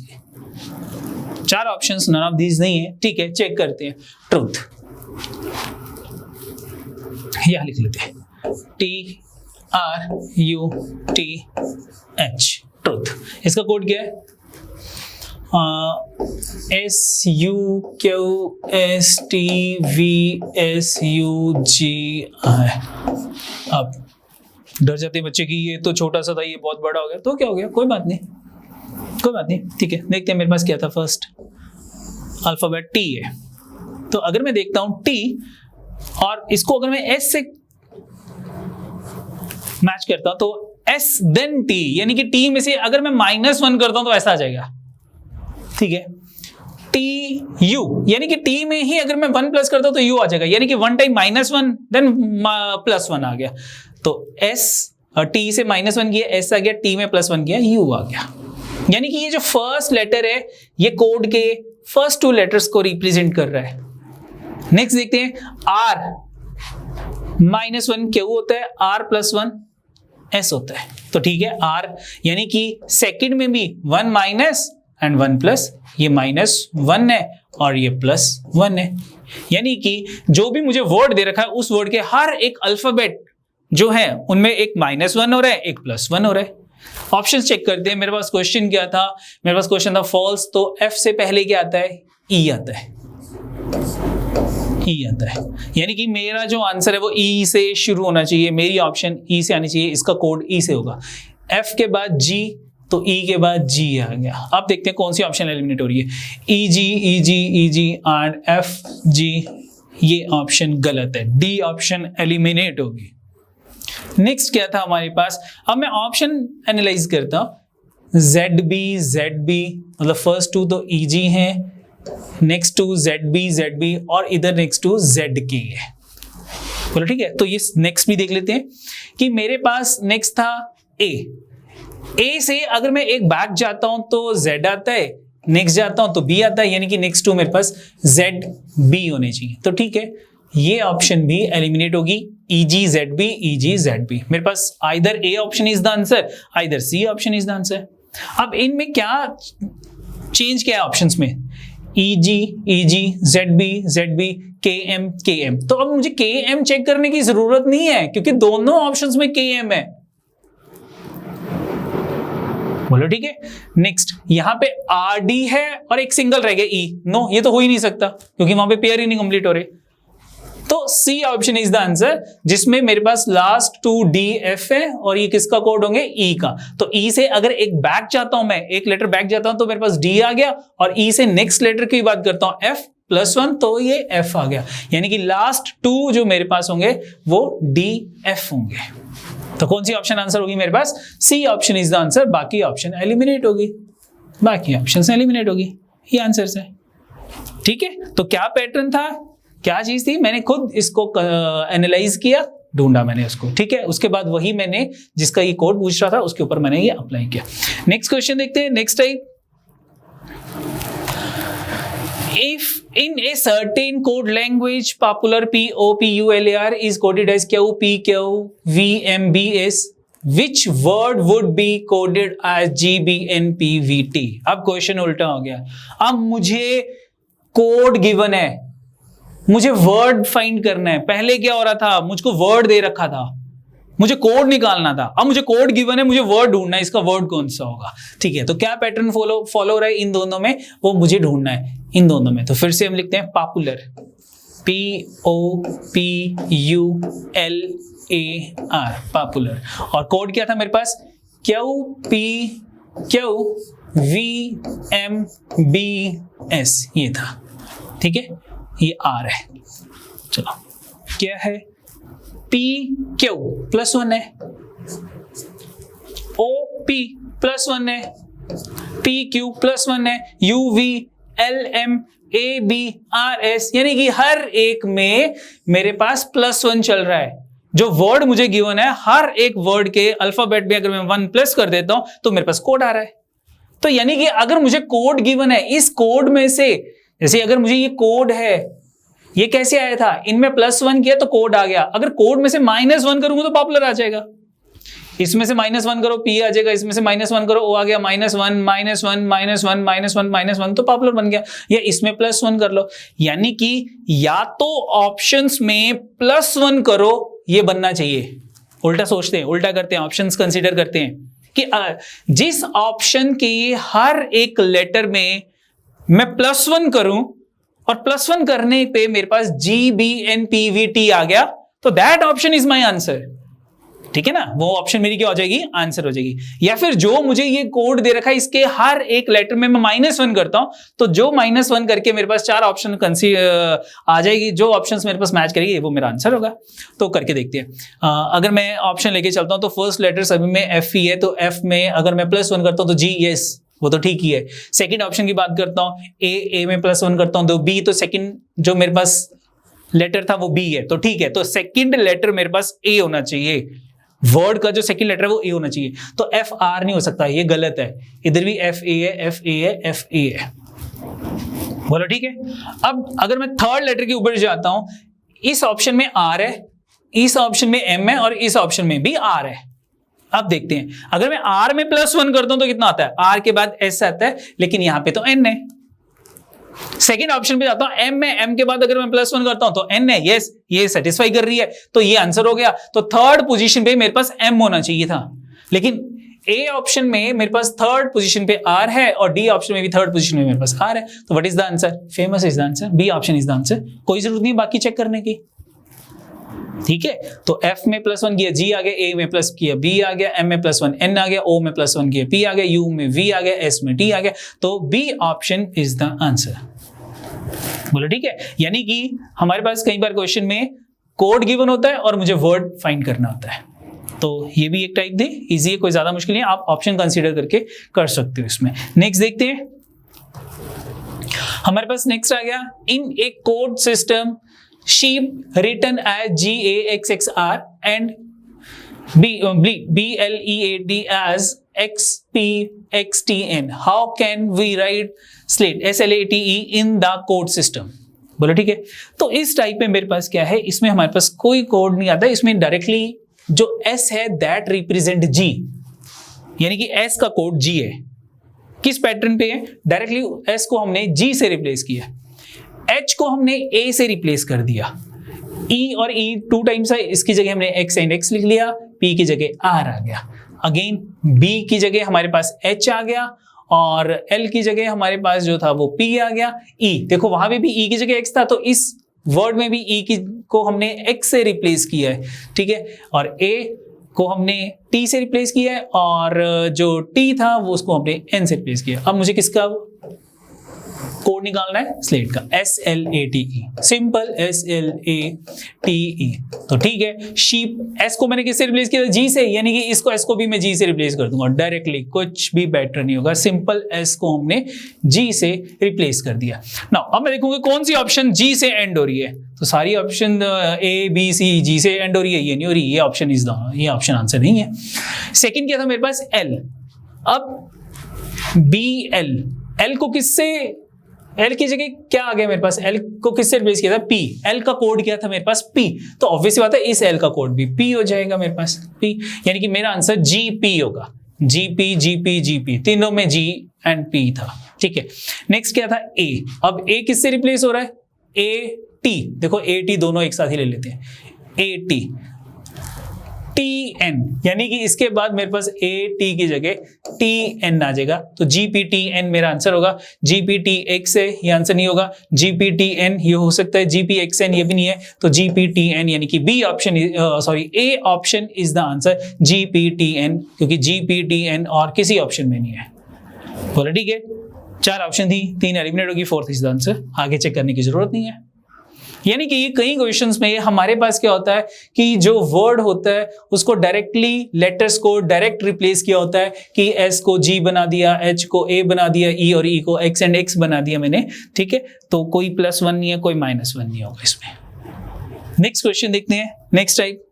4 options, none of these नहीं है। ठीक है, चेक करते हैं। ट्रूथ यहां लिख लेते हैं, TRUTH, ट्रुथ। इसका कोड क्या है? SUQSTVSUGI। अब डर जाते हैं बच्चे कि ये तो छोटा सा था, ये बहुत बड़ा हो गया, तो क्या हो गया, कोई बात नहीं, कोई बात नहीं, ठीक है। देखते हैं मेरे पास क्या था, फर्स्ट अल्फाबेट T है, तो अगर मैं देखता हूं T और इसको अगर मैं S से मैच करता हूं तो S देन T, यानी कि T में से अगर मैं -1 करता हूं तो ऐसा आ जाएगा, ठीक है। TU, यानी कि T में ही अगर मैं 1 प्लस करता हूं तो U आ जाएगा, यानी कि 1 टाइम -1 देन +1 आ गया, तो S T से -1 किया, S आ गया, T में +1 किया, U आ गया। यानी कि ये जो फर्स्ट लेटर है ये कोड के फर्स्ट 2 लेटर्स को रिप्रेजेंट कर रहा है। नेक्स्ट देखते हैं R -1 क्या होता है, R +1 S होता है, तो ठीक है R, यानी कि सेकंड में भी 1 माइनस एंड 1 प्लस, ये -1 है और ये +1 है, यानी कि जो भी मुझे वर्ड दे रखा है उस वर्ड के हर एक अल्फाबेट जो है उनमें एक -1 हो रहा है, एक +1 हो रहा है। ऑप्शन चेक करते हैं, मेरे पास क्वेश्चन क्या था, मेरे पास क्वेश्चन था फॉल्स, तो F से पहले क्या आता है, E आता है, E आता है, यानी कि मेरा जो आंसर है वो E से शुरू होना चाहिए, मेरी ऑप्शन E से आनी चाहिए, इसका कोड E से होगा। F के बाद G, तो E के बाद G आ गया। अब देखते हैं कौन सी ऑप्शन एलिमिनेट हो रही है, EG एंड FG, ये ऑप्शन गलत है, D ऑप्शन एलिमिनेट होगी। नेक्स्ट क्या था हमारे पास, अब मैं ऑप्शन एनालाइज करता हूं, ZB मतलब फर्स्ट 2 तो EG है, नेक्स्ट टू ZB और इधर नेक्स्ट टू ZK है, बोलो ठीक है। तो ये नेक्स्ट भी देख लेते हैं कि मेरे पास नेक्स्ट था A से अगर मैं एक बैक जाता हूं तो Z आता है, नेक्स्ट जाता हूं तो B आता है, यानी कि नेक्स्ट टू मेरे पास ZB होने चाहिए, तो ठीक है ये ऑप्शन भी एलिमिनेट होगी, EG ZB। मेरे पास either A option is the answer, either C option is the answer. अब इनमें क्या चेंज क्या है ऑप्शंस में, EG ZB KM। तो अब मुझे KM चेक करने की जरूरत नहीं है क्योंकि दोनों ऑप्शंस में KM है, बोलो ठीक है। नेक्स्ट यहां पे RD है और एक सिंगल रह गया E, नो ये तो हो ही नहीं सकता क्योंकि वहां पे पेयर ही नहीं कंप्लीट हो रहे, तो C option is the answer, जिसमें मेरे पास लास्ट 2 DF है और ये किसका कोड होंगे, E का। तो E से अगर एक बैक जाता हूं, मैं एक लेटर बैक जाता हूं तो मेरे पास D आ गया, और E से नेक्स्ट लेटर की बात करता हूं F+1 तो ये F आ गया, यानी कि लास्ट 2 जो मेरे पास होंगे वो DF होंगे। तो कौन सी ऑप्शन आंसर होगी मेरे पास, C option is the answer, बाकी ऑप्शन एलिमिनेट होगी, बाकी ऑप्शन एलिमिनेट होगी, ये आंसर है, ठीक है। तो क्या पैटर्न था, क्या चीज थी, मैंने खुद इसको एनालाइज किया, ढूंढा मैंने उसको, ठीक है। उसके बाद वही मैंने जिसका ये कोड पूछ रहा था उसके ऊपर मैंने ये अप्लाई किया। नेक्स्ट क्वेश्चन देखते हैं, next type, if in a certain code language popular POPULAR is coded as QPQVMBS, which word would be coded as GBNPVT। अब क्वेश्चन उल्टा हो गया, अब मुझे कोड गिवन है, मुझे वर्ड फाइंड करना है। पहले क्या हो रहा था, मुझको वर्ड दे रखा था, मुझे कोड निकालना था, अब मुझे कोड गिवन है, मुझे वर्ड ढूंढना है, इसका वर्ड कौन सा होगा, ठीक है। तो क्या पैटर्न फॉलो हो रहा है इन दोनों में, वो मुझे ढूंढना है इन दोनों में। तो फिर से हम लिखते हैं पॉपुलर, POPULAR, पॉपुलर, और कोड क्या था मेरे पास, QPQVMBS, ये था, ठीक है, ये R है। चलो क्या है, PQ +1 है, OP +1 है, PQ +1 है, UVLMABRS, यानी कि हर एक में मेरे पास +1 चल रहा है। जो वर्ड मुझे गिवन है, हर एक वर्ड के अल्फाबेट में अगर मैं 1 प्लस कर देता हूं तो मेरे पास कोड आ रहा है। तो यानी कि अगर मुझे कोड गिवन है, इस कोड में से, जैसे अगर मुझे ये कोड है, ये कैसे आया था, इनमें +1 किया तो कोड आ गया, अगर कोड में से -1 करूंगा तो पॉपुलर आ जाएगा, इसमें से -1 करो P आ जाएगा, इसमें से -1 करो O आ गया, -1 तो पॉपुलर बन गया, या इसमें +1 कर लो। यानी कि या तो ऑप्शंस में +1 करो, ये बनना चाहिए। उल्टा सोचते हैं, उल्टा करते हैं, ऑप्शंस कंसीडर करते हैं, कि जिस ऑप्शन के हर एक लेटर में मैं +1 करूं और +1 करने पे मेरे पास GBNPVT आ गया, तो that option is my answer. ठीक है ना, वो ऑप्शन मेरी क्या हो जाएगी, आंसर हो जाएगी। या फिर जो मुझे ये कोड दे रखा है इसके हर एक लेटर में मैं -1 करता हूं, तो जो -1 करके मेरे पास 4 ऑप्शन आ जाएगी, जो ऑप्शंस मेरे पास मैच करेगी वो मेरा आंसर होगा। तो करके देखते हैं। अगर मैं ऑप्शन लेके चलता हूं तो फर्स्ट लेटर सभी में F ही है, तो F में अगर मैं +1 करता हूं तो G, यस वो तो ठीक ही है। सेकंड ऑप्शन की बात करता हूं, A में +1 करता हूं तो B, तो सेकंड जो मेरे पास लेटर था वो B है, तो ठीक है। तो सेकंड लेटर मेरे पास A होना चाहिए, वर्ड का जो सेकंड लेटर है वो A होना चाहिए। तो FR नहीं हो सकता, ये गलत है। इधर भी FA है, FA है, FA है। बोलो ठीक है। अब अगर मैं थर्ड लेटर के ऊपर जाता हूं, इस ऑप्शन में R है, इस ऑप्शन में M है और इस ऑप्शन में भी R है। अब देखते हैं, अगर मैं R में +1 करता हूं तो कितना आता है, R के बाद S आता है, लेकिन यहां पे तो N है। सेकेंड ऑप्शन पे जाता हूं, M में, M के बाद अगर मैं +1 करता हूं तो N है, यस ये सेटिस्फाई कर रही है, तो ये आंसर हो गया। तो थर्ड पोजीशन पे मेरे पास M होना चाहिए था, लेकिन A ऑप्शन में मेरे पास थर्ड पोजीशन पे R है और D ऑप्शन में भी थर्ड पोजीशन में मेरे पास R है। तो what is the answer, famous is the answer, B option is the answer. कोई जरूरत नहीं बाकी चेक करने की। ठीक है, तो F में +1 किया, G आ गया, A में प्लस किया, B आ गया, M में +1 N आ गया, O में +1 किया, P आ गया, U में V आ गया, S में T आ गया। तो B option is the answer. बोलो ठीक है। यानी कि हमारे पास कई बार क्वेश्चन में कोड गिवन होता है और मुझे वर्ड फाइंड करना होता है, तो ये भी एक टाइप दे, इजी है, कोई ज्यादा मुश्किल नहीं है, आप ऑप्शन कंसीडर करके कर सकते हो इसमें। नेक्स्ट देखते हैं, हमारे पास नेक्स्ट आ गया, in a code system sheep written as GAXXR and BLEAD as XPXTN. How can we write slate SLATE in the code system? बोलो ठीक है। तो इस टाइप में मेरे पास क्या है, इसमें हमारे पास कोई कोड नहीं आता, इसमें डायरेक्टली जो S है दैट रिप्रेजेंट G, यानी कि S का कोड G है। किस पैटर्न पे है, डायरेक्टली S को हमने G से रिप्लेस किया, H को हमने A से रिप्लेस कर दिया, E और E 2 टाइम्स है, इसकी जगह हमने X एंड X लिख लिया, P की जगह R आ गया, अगेन B की जगह हमारे पास H आ गया और L की जगह हमारे पास जो था वो P आ गया। E देखो वहां पे भी E की जगह X था, तो इस वर्ड में भी E को हमने X से रिप्लेस किया है, ठीक है, और A को हमने T से रिप्लेस किया है और जो T था वो उसको हमने N से रिप्लेस किया। अब मुझे किसका कोड निकालना है, स्लेट का, SLATE, सिंपल SLATE। तो ठीक है, शीप S को मैंने किससे रिप्लेस किया, G से, यानी कि इसको S को भी मैं G से रिप्लेस कर दूंगा डायरेक्टली, कुछ भी बेटर नहीं होगा, सिंपल S को हमने G से रिप्लेस कर दिया। नाउ अब मैं देखूंगा कौन सी ऑप्शन G से एंड हो रही है, तो सारी option A B C G से एंड हो रही है, ये नहीं हो रही, ये ऑप्शन इज द, ये ऑप्शन आंसर नहीं है। सेकंड क्या था मेरे पास, L। अब BL, L को किससे, L की जगह क्या आ गया मेरे पास, L को किससे रिप्लेस किया था, P। L का कोड क्या था मेरे पास, P, तो ऑब्वियस बात है इस L का कोड भी P हो जाएगा मेरे पास, P, यानी कि मेरा आंसर GP होगा, GP GP GP, तीनों में G एंड P था। ठीक है, नेक्स्ट क्या था, A। अब A किससे रिप्लेस हो रहा है, AT, देखो AT दोनों एक साथ ही ले लेते हैं, AT TN, यानी कि इसके बाद मेरे पास AT की जगह TN आ जाएगा, तो GPTN मेरा आंसर होगा। GPTX है, ये आंसर नहीं होगा, GPTN ये हो सकता है, GPXN ये भी नहीं है, तो GPTN यानी कि B option, sorry A option is the answer, GPTN, क्योंकि GPTN और किसी ऑप्शन में नहीं है। बोला ठीक है, 4 ऑप्शन थी, 3 एलिमिनेट होगी, 4th इज द आंसर, आगे चेक करने की जरूरत नहीं है। यानी कि कई क्वेश्चंस में हमारे पास क्या होता है कि जो वर्ड होता है उसको डायरेक्टली लेटर्स को डायरेक्ट रिप्लेस किया होता है, कि S को G बना दिया, H को A बना दिया, E और E को X एंड X बना दिया मैंने, ठीक है, तो कोई +1 नहीं है, कोई -1 नहीं होगा इसमें। नेक्स्ट क्वेश्चन देखते हैं, नेक्स्ट टाइप।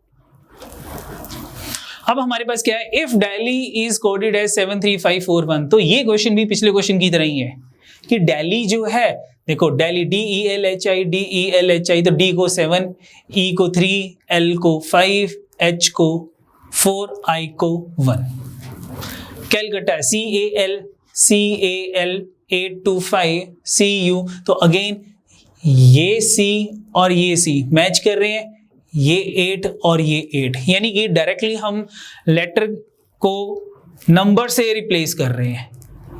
अब हमारे पास क्या है, if Delhi is coded as 73541, तो ये क्वेश्चन भी पिछले क्वेश्चन की तरह ही है कि दिल्ली जो है, देखो दिल्ली DELHI, तो D को 7, E को 3, L को 5, H को 4, I को 1। कैलकाटा CAL 825 CU, तो अगेन ये C और ये C मैच कर रहे हैं, ये 8 और ये 8, यानी कि डायरेक्टली हम लेटर को नंबर से रिप्लेस कर रहे हैं,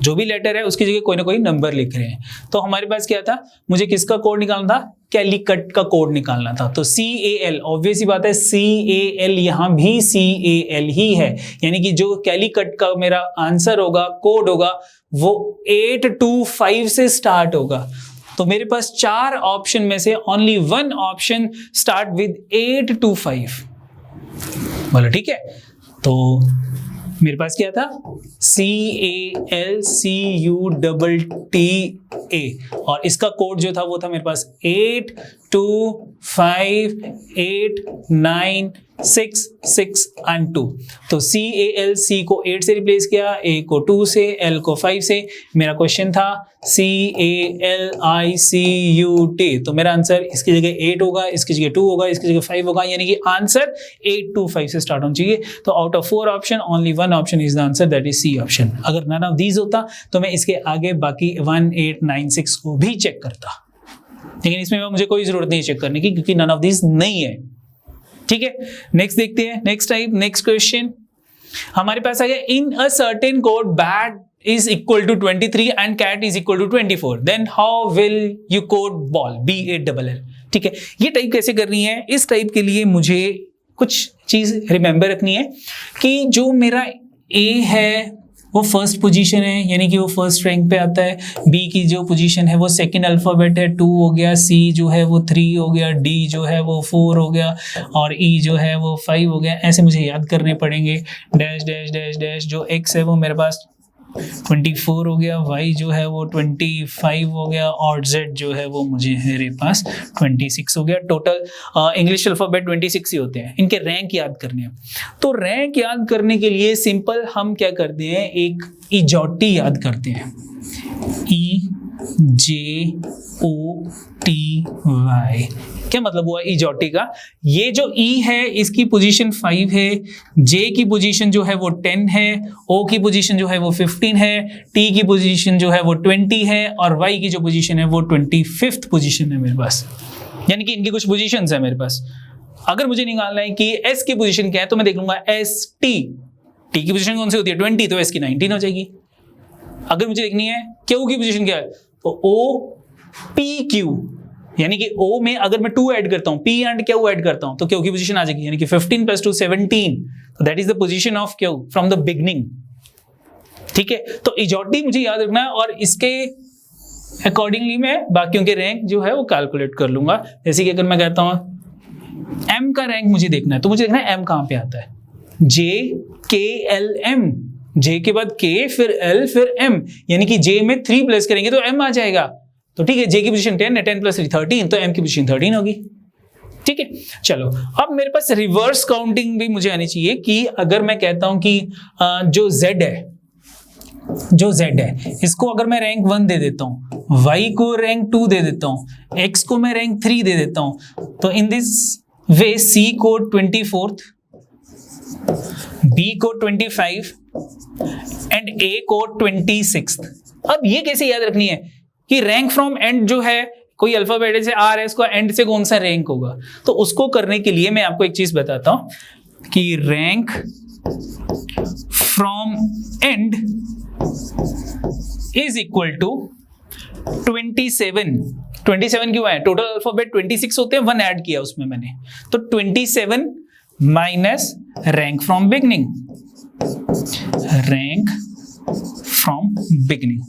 जो भी लेटर है उसकी जगह कोई ना कोई नंबर लिख रहे हैं। तो हमारे पास क्या था, मुझे किसका कोड निकालना था, कैलीकट का कोड निकालना था। तो CAL, ऑब्वियस ही बात है CAL, यहां भी CAL ही है, यानी कि जो कैलीकट का मेरा आंसर होगा, कोड होगा, वो 825 से स्टार्ट होगा। तो मेरे पास 4 ऑप्शन में से ओनली 1 ऑप्शन स्टार्ट विद 825। बोलो ठीक है। तो मेरे पास क्या था, CALCUTTA, और इसका कोड जो था वो था मेरे पास 8258966 and 2। तो CALC को 8 से रिप्लेस किया, A को 2 से, L को 5 से। मेरा क्वेश्चन था CALICUT, तो मेरा आंसर इसकी जगह 8 होगा, इसकी जगह 2 होगा, इसकी जगह 5 होगा, यानी कि आंसर 825 से स्टार्ट होना चाहिए। तो out of 4 option only 1 option is the answer, that is C option. अगर नन ऑफ दीज होता तो मैं इसके आगे बाकी 1896 को भी चेक करता, लेकिन इसमें मुझे कोई जरूरत नहीं चेक करने की, क्योंकि नन ऑफ दीज नहीं है। ठीक है, नेक्स्ट देखते हैं, नेक्स्ट टाइप, नेक्स्ट क्वेश्चन हमारे पास आ गया, in a certain code bat is equal to 23 and cat is equal to 24, then how will you code ball, BALL। ठीक है, ये टाइप कैसे करनी है, इस टाइप के लिए मुझे कुछ चीज रिमेंबर रखनी है कि जो मेरा A है वो फर्स्ट पोजीशन है, यानी कि वो फर्स्ट रैंक पे आता है। B की जो पोजीशन है वो सेकंड अल्फाबेट है, 2 हो गया, C जो है वो 3 हो गया, D जो है वो 4 हो गया, और E जो है वो 5 हो गया। ऐसे मुझे याद करने पड़ेंगे। डैश डैश डैश डैश, जो X है वो मेरे पास 24 हो गया, Y जो है वो 25 हो गया, और Z जो है वो मुझे मेरे पास 26 हो गया। टोटल इंग्लिश अल्फाबेट 26 ही होते हैं। इनके रैंक याद करने हैं, तो रैंक याद करने के लिए सिंपल हम क्या करते हैं, एक इजोटी याद करते हैं, EJOTY। क्या मतलब हुआ इजोटी का, ये जो E है इसकी पोजीशन 5 है, J की पोजीशन जो है वो 10 है, O की पोजीशन जो है वो 15 है, T की पोजीशन जो है वो 20 है, और Y की जो पोजीशन है वो 25th पोजीशन है मेरे पास। यानी कि इनकी कुछ पोजीशंस है मेरे पास। अगर मुझे निकालना है कि S की पोजीशन क्या है, तो मैं देख लूंगा ST, T की पोजीशन कौन सी होती है 20, तो S की 19 हो जाएगी। अगर मुझे देखनी है Q की पोजीशन क्या है, तो OPQ, यानी कि O में अगर मैं 2 ऐड करता हूं, P एंड Q ऐड करता हूं, तो Q की पोजीशन आ जाएगी, यानी कि 15 + 2 17, तो that is the position of Q from the beginning. ठीक है, तो इजोटी मुझे याद रखना है, और इसके अकॉर्डिंगली मैं बाकियों के रैंक जो है वो कैलकुलेट कर लूंगा। जैसे कि अगर मैं कहता हूं M का रैंक मुझे देखना है, तो मुझे देखना है M कहां पे आता है, JKLM, J के बाद K फिर L फिर M, यानी कि J में 3 प्लस करेंगे तो M आ जाएगा। तो ठीक है, J की पोजीशन 10 है, 10 + 3 13, तो M की पोजीशन 13 होगी। ठीक है, चलो अब मेरे पास रिवर्स काउंटिंग भी मुझे आनी चाहिए, कि अगर मैं कहता हूं कि जो Z है इसको अगर मैं रैंक 1 दे देता हूं, Y को रैंक 2 दे देता हूं, X को मैं रैंक 3 दे देता हूं, तो इन दिस वे C को 24th, B को 25 एंड A को 26th। अब ये कैसे याद रखनी है कि रैंक फ्रॉम एंड जो है, कोई अल्फाबेट से आ रहा है, इसको एंड से कौन सा रैंक होगा, तो उसको करने के लिए मैं आपको एक चीज बताता हूं कि rank from end is equal to 27 क्यों है, टोटल अल्फाबेट 26 होते हैं, 1 ऐड किया उसमें मैंने, तो 27 minus rank from beginning, rank from beginning.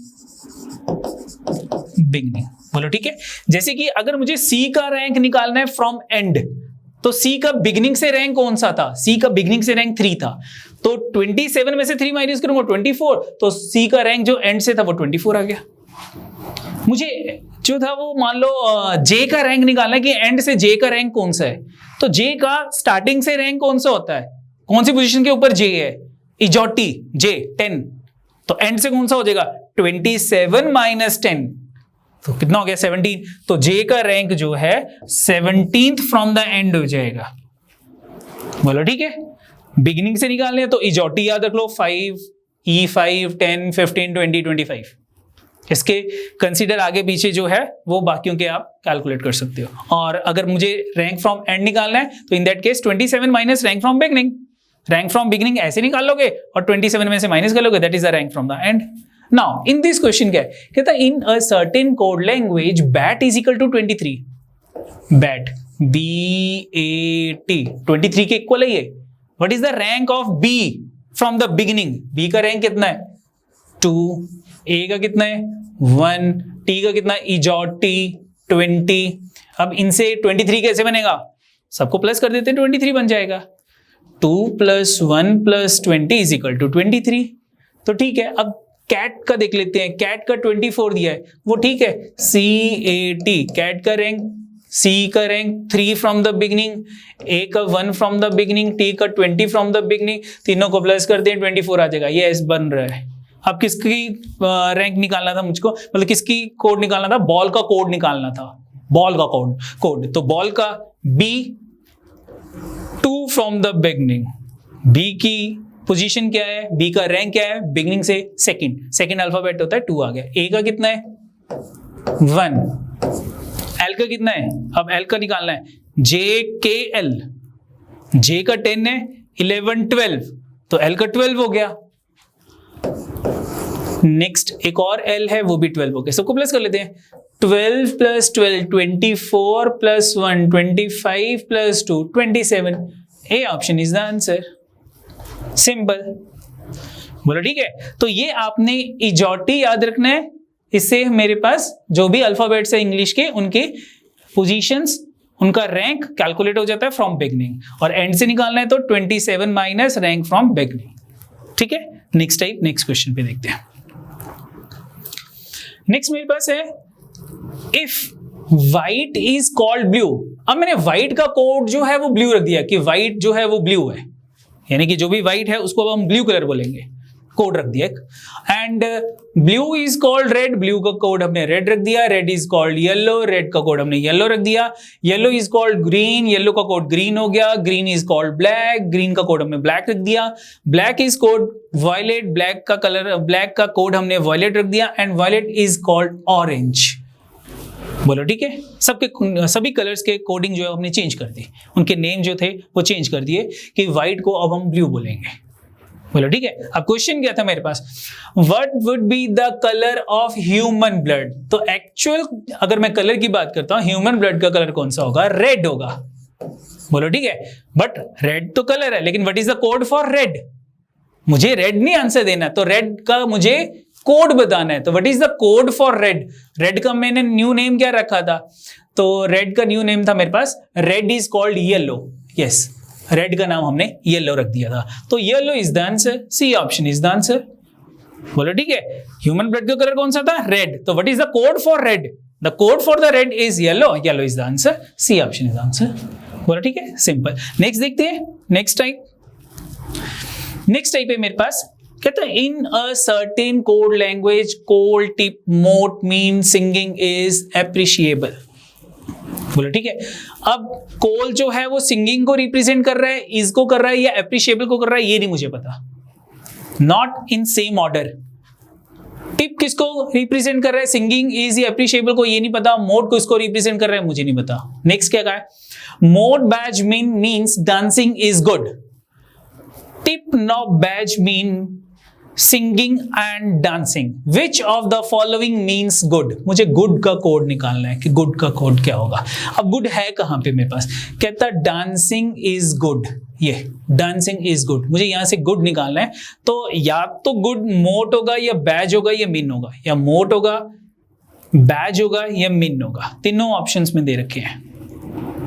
बोलो ठीक है। जैसे कि अगर मुझे C का रैंक निकालना है फ्रॉम एंड, तो C का बिगनिंग से रैंक कौन सा था, C का बिगनिंग से रैंक 3 था, तो 27 में से 3 माइनस करूंगा 24, तो C का रैंक जो एंड से था वो 24 आ गया। मुझे जो था वो मान लो J का रैंक निकालना है कि एंड से J का रैंक कौन सा है, तो J का स्टार्टिंग से रैंक कौन सा होता है, कौन सी पोजीशन के ऊपर J है, इजोटी J 10, तो एंड से कौन सा हो जाएगा 27 माइनस 10, तो कितना हो गया 17, तो J का रैंक जो है 17th फ्रॉम द एंड हो जाएगा। बोलो ठीक है, बिगिनिंग से निकालने हैं तो इजोटी याद रख लो 5, E5 10 15 20 25, इसके कंसीडर आगे पीछे जो है वो बाकियों के आप कैलकुलेट कर सकते हो। और अगर मुझे रैंक फ्रॉम एंड निकालना है तो in that case 27 minus rank from beginning, rank from beginning ऐसे निकाल लोगे और 27 में से माइनस कर लोगे, that is the rank from the end. Now in this question क्या है, कहता है in a certain code language bat is equal to 23. Bat BAT 23 के इक्वल है ये. What is the rank of B from the beginning? B का रैंक कितना है? 2. A का कितना है? 1. T का कितना है? EJOT T 20. अब इनसे 23 कैसे बनेगा? सबको प्लस कर देते हैं, 23 बन जाएगा. 2 + 1 + 20 इज इक्वल टू 23. तो ठीक है, अब कैट का देख लेते हैं. कैट का 24 दिया है, वो ठीक है. CAT कैट का रैंक, C का rank 3 from the beginning, A का 1 फ्रॉम द बिगिनिंग, T का 20 फ्रॉम द बिगिनिंग. तीनों को प्लस करते हैं, 24 आ जाएगा. ये S बन रहा है. अब किसकी रैंक निकालना था मुझको, मतलब किसकी कोड निकालना था? बॉल का कोड निकालना था. बॉल का कोड. तो बॉल का B 2 from the beginning. B की पोजीशन क्या है? B का रैंक क्या है? बिगिनिंग से सेकंड अल्फाबेट होता है 2 आ गया. A का कितना है? 1. L का कितना है? अब L का निकालना है. JKL. J का 10 है, 11 12, तो L का 12 हो गया. नेक्स्ट एक और L है, वो भी 12 हो गया. सबको प्लस कर लेते हैं. 12 + 12 24 + 1 25 + 2 27. A option is the answer. Simple. बोलो ठीक है. तो ये आपने इजॉटी याद रखना है. इससे मेरे पास जो भी अल्फाबेट्स है इंग्लिश के, उनके पोजीशंस, उनका रैंक कैलकुलेट हो जाता है फ्रॉम बिगनिंग. और एंड से निकालना है तो 27 माइनस रैंक फ्रॉम बिगनिंग. ठीक है. नेक्स्ट क्वेश्चन पे देखते हैं. नेक्स्ट मेरे पास है if white is called blue. अब मैंने व्हाइट का कोड जो है वो ब्लू रख दिया कि व्हाइट जो है वो ब्लू है, यानी कि जो भी व्हाइट है उसको अब हम ब्लू कलर बोलेंगे. कोड रख दिया. And blue is called red. Blue का कोड हमने रेड रख दिया. Red is called yellow. Red का कोड हमने येलो रख दिया. Yellow is called green. Yellow का कोड ग्रीन हो गया. Green is called black. Green का कोड हमने ब्लैक रख दिया. Black is code violet. Black का कोड हमने वायलेट रख दिया. And violet is called orange. बोलो ठीक है. सभी कलर्स के कोडिंग जो है हमने चेंज कर दी. उनके नेम जो थे वो चेंज कर दिए कि व्हाइट को अब हम ब्लू बोलेंगे. बोलो ठीक है. अब क्वेश्चन क्या था मेरे पास, what would be the colour of human blood. तो एक्चुअल अगर मैं कलर की बात करता हूं, ह्यूमन ब्लड का कलर कौन सा होगा? रेड होगा. बोलो ठीक है. बट रेड तो कलर है, लेकिन what is the code for red? मुझे रेड नहीं आंसर देना, तो रेड का मुझे कोड बताना है. तो what is the code for red? Red का मैंने न्यू नेम क्या रखा था? तो रेड का न्यू नेम था मेरे पास, red is called yellow. Yes, red का नाम हमने येलो रख दिया था. तो yellow is the answer. C option is the answer. बोलो ठीक है. ह्यूमन ब्लड का कलर कौन सा था? रेड. तो what is the code for red? The code for the red is yellow. Yellow is the answer. C option is the answer. बोलो ठीक है. सिंपल. नेक्स्ट देखते हैं. नेक्स्ट टाइप है मेरे पास, कहता है in a certain code language कोल टिप मोट मीन सिंगिंग इज एप्रिशिएबल. बोलो ठीक है. अब कोल जो है वो सिंगिंग को रिप्रेजेंट कर रहा है, इज को कर रहा है या एप्रिशिएबल को कर रहा है, ये नहीं मुझे पता. Not in same order. Tip किसको रिप्रेजेंट कर रहा है, सिंगिंग, इज या एप्रिशिएबल को, ये नहीं पता. मोड को इसको रिप्रेजेंट कर रहा है, मुझे नहीं पता. नेक्स्ट क्या कहा है, मोड बैज मीन्स डांसिंग इज गुड. टिप नॉब बैज mean singing and dancing. Which of the following means good. मुझे गुड का कोड निकालना है कि गुड का कोड क्या होगा. अब गुड है कहां पे मेरे पास, कहता डांसिंग इज गुड. ये डांसिंग इज गुड, मुझे यहां से गुड निकालना है. तो या तो गुड मोट होगा या बैज होगा या मिन होगा, या मोट होगा, बैज होगा या मिन होगा. तीनों ऑप्शंस में दे रखे हैं.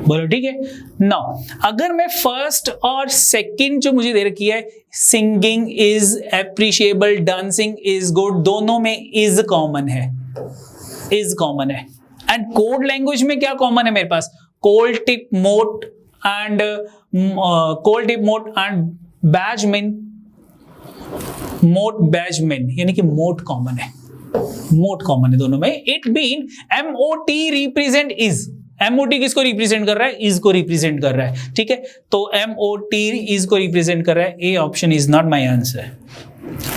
बोलो ठीक है. नाउ अगर मैं फर्स्ट और सेकंड जो मुझे दे रखी है, singing is appreciable, dancing is good, दोनों में इज कॉमन है. इज कॉमन है. एंड कोड लैंग्वेज में क्या कॉमन है मेरे पास, कोल टिप मोट एंड बैज मिन, मोट बैज मिन, यानी कि मोट कॉमन है. मोट कॉमन है दोनों में. It been MOT represent is. MOT किसको रिप्रेजेंट कर रहा है, इज को रिप्रेजेंट कर रहा है. ठीक है. तो एमओटी इज को रिप्रेजेंट कर रहा है. A option is not my answer.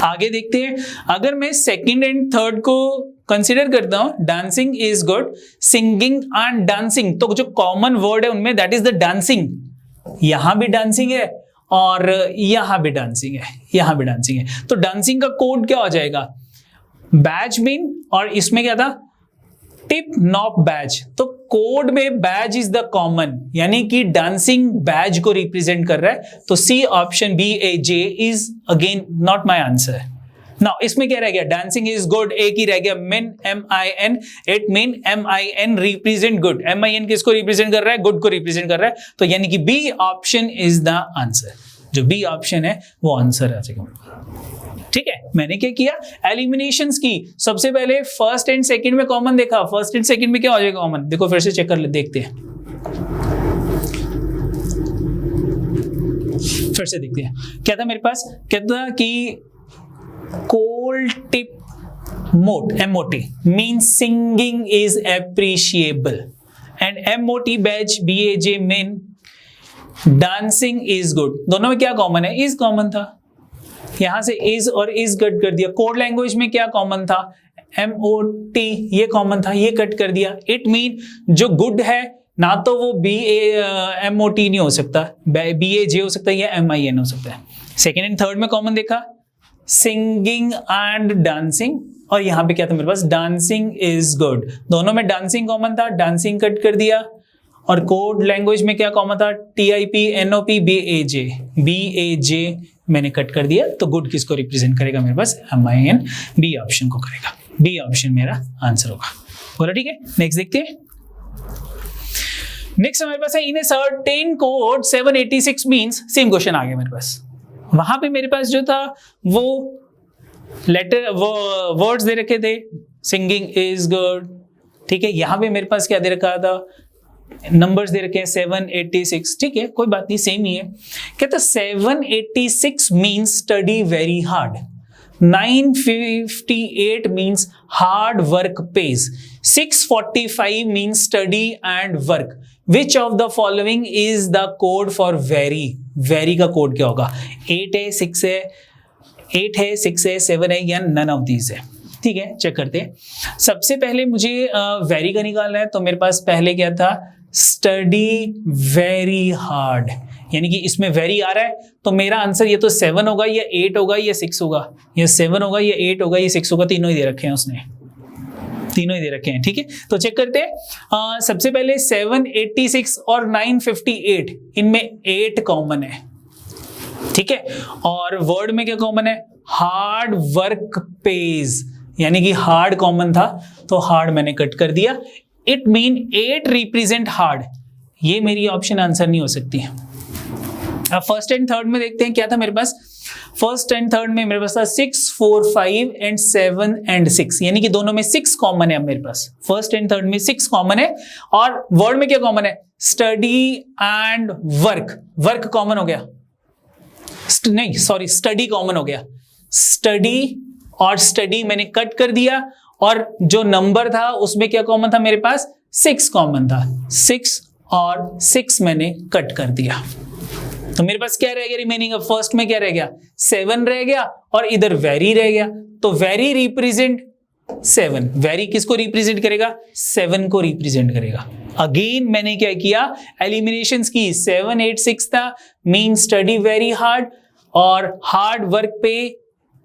आगे देखते हैं. अगर मैं सेकंड एंड थर्ड को कंसीडर करता हूं, dancing is good, singing and dancing, तो जो कॉमन वर्ड है उनमें दैट इज द डांसिंग. यहां भी डांसिंग है और यहां भी डांसिंग है, यहां भी डांसिंग है। तो डांसिंग का कोड क्या हो जाएगा, बैज मीन, और इसमें क्या था, टिप नॉप बैज। तो कोड में बैज इज द कॉमन, यानी कि डांसिंग बैज को रिप्रेजेंट कर रहा है। तो C option BAJ is again not my answer. Now इसमें क्या रह गया, डांसिंग इज गुड, एक ही रह गया, मिन MIN, it mean MIN represent good. MIN किसको रिप्रेजेंट कर रहा है, गुड को रिप्रेजेंट कर रहा है। तो यानी कि B option is the answer, जो B ऑप्शन है वो आंसर आ जाएगा। ठीक है, मैंने क्या किया, एलिमिनेशंस की। सबसे पहले फर्स्ट एंड सेकंड में कॉमन देखा, फर्स्ट एंड सेकंड में क्या हो जाएगा कॉमन, देखो फिर से चेक कर ले, देखते हैं, फिर से देखते हैं क्या था मेरे पास। कहता कि कोल्ड टिप मोट, MOT means singing is appreciable, and MOT badge BAJ mean dancing is good। दोनों में क्या कॉमन है, is कॉमन था, यहां से is और is कट कर दिया। कोड लैंग्वेज में क्या कॉमन था, MOT, ये कॉमन था, ये कट कर दिया। इट मीन जो गुड है ना तो वो MOT नहीं हो सकता, BAJ हो सकता है या MIN हो सकता है। सेकेंड एंड थर्ड में कॉमन देखा, सिंगिंग एंड डांसिंग, और यहां पे क्या था मेरे पास, डांसिंग इज गुड। दोनों में डांसिंग कॉमन था, डांसिंग कट कर दिया। और कोड लैंग्वेज में क्या कॉमन था, TIP NOP BAJ मैंने कट कर दिया। तो गुड किसको रिप्रेजेंट करेगा मेरे पास, MIN, B ऑप्शन को करेगा। B ऑप्शन मेरा आंसर होगा। बोला ठीक है, नेक्स्ट देखते हैं। नेक्स्ट हमारे पास है, in a certain code 786 means, same question आ गया मेरे पास। वहां पे मेरे पास जो था वो लेटर, वो वर्ड्स दे रखे थे, सिंगिंग इज गुड। ठीक है, यहां पे मेरे पास क्या दे रखा था, नंबर्स दे रखे हैं 786। ठीक है, कोई बात नहीं, सेम ही है। कहता 786 means study very hard, 958 means hard work page, 645 means study and work. Which of the following is the code for very, very का कोड क्या होगा, 8 है, 6 है, 8 है, 6 है, 7 है, या नन ऑफ दीज है। ठीक है, चेक करते हैं। सबसे पहले मुझे वेरी का निकालना है, तो मेरे पास पहले क्या था, स्टडी वेरी हार्ड, यानी कि इसमें वेरी आ रहा है, तो मेरा आंसर ये तो 7 होगा या 8 होगा या 6 होगा, या 7 होगा या 8 होगा या 6 होगा, तीनों ही दे रखे हैं उसने, तीनों ही दे रखे हैं। ठीक है, तो चेक करते हैं। सबसे पहले 786 और 958, इनमें 8 कॉमन है। ठीक है, और वर्ड में क्या कॉमन है, हार्ड वर्क पेज, यानी कि हार्ड कॉमन था, तो हार्ड मैंने कट कर दिया। इट मीन 8 रिप्रेजेंट हार्ड, ये मेरी ऑप्शन आंसर नहीं हो सकती। अब फर्स्ट एंड थर्ड में देखते हैं क्या था मेरे पास। फर्स्ट एंड थर्ड में मेरे पास था 6, 4, 5 एंड 7 एंड 6, यानी कि दोनों में 6 कॉमन है। अब मेरे पास फर्स्ट एंड थर्ड में 6 कॉमन है, और वर्ड में क्या कॉमन है, study and work. Work common हो गया, नहीं सॉरी, स्टडी कॉमन हो गया। स्टडी और स्टडी मैंने कट कर दिया, और जो नंबर था उसमें क्या कॉमन था मेरे पास, 6 कॉमन था, 6 और 6 मैंने कट कर दिया। तो मेरे पास क्या रह गया रिमेनिंग, फर्स्ट में क्या रह गया, 7 रह गया, और इधर वेरी रह गया। तो वेरी रिप्रेजेंट 7, वेरी किसको रिप्रेजेंट करेगा, 7 को रिप्रेजेंट करेगा। अगेन मैंने क्या किया, एलिमिनेशंस की। 786 था, मीन स्टडी वेरी हार्ड, और हार्ड वर्क पे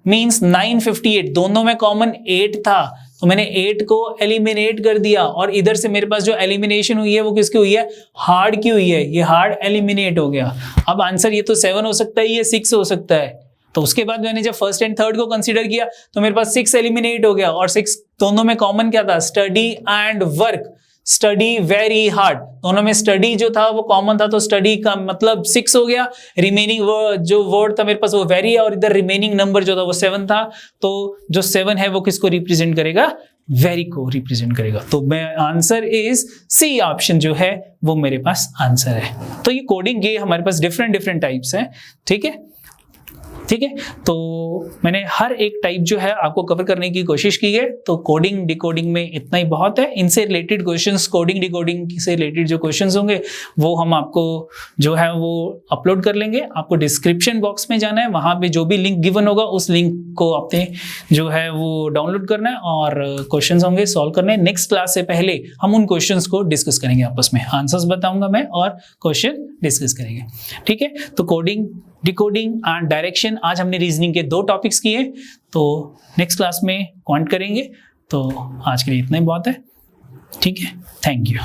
मीन्स 958, दोनों में कॉमन 8 था, तो मैंने 8 को एलिमिनेट कर दिया। और इधर से मेरे पास जो एलिमिनेशन हुई है वो किसकी हुई है, हार्ड की हुई है, ये हार्ड एलिमिनेट हो गया। अब आंसर ये तो 7 हो सकता है, ये 6 हो सकता है। तो उसके बाद मैंने जब फर्स्ट एंड थर्ड को कंसीडर किया तो मेरे पास 6 एलिमिनेट हो गया, और 6 दोनों में कॉमन क्या था, study and work. Study very hard, दोनों में स्टडी जो था वो कॉमन था, तो स्टडी का मतलब 6 हो गया। रिमेनिंग जो वर्ड था मेरे पास वो वेरी है, और इधर रिमेनिंग नंबर जो था वो 7 था, तो जो 7 है वो किसको रिप्रेजेंट करेगा, वेरी को रिप्रेजेंट करेगा। तो मैं आंसर इज सी ऑप्शन जो है वो मेरे पास आंसर है। तो ये कोडिंग के हमारे पास डिफरेंट टाइप्स हैं। ठीक है, ठीक है, तो मैंने हर एक टाइप जो है आपको कवर करने की कोशिश की है। तो कोडिंग डिकोडिंग में इतना ही बहुत है। इनसे रिलेटेड क्वेश्चंस, कोडिंग डिकोडिंग से रिलेटेड जो क्वेश्चंस होंगे वो हम आपको जो है वो अपलोड कर लेंगे। आपको डिस्क्रिप्शन बॉक्स में जाना है, वहाँ पे जो भी लिंक गिवन होगा उस लिंक को आपने जो है वो डाउनलोड करना है, और क्वेश्चंस होंगे सॉल्व करने हैं। नेक्स्ट क्लास से पहले हम उन क्वेश्चंस को डिस्कस करेंगे आपस में, आंसर्स बताऊंगा मैं और क्वेश्चन डिस्कस करेंगे। ठीक है, तो कोडिंग डिकोडिंग एंड डायरेक्शन। आज हमने रीजनिंग के 2 टॉपिक्स किए, तो नेक्स्ट क्लास में क्वांट करेंगे। तो आज के लिए इतना ही बहुत है, ठीक है, थैंक यू।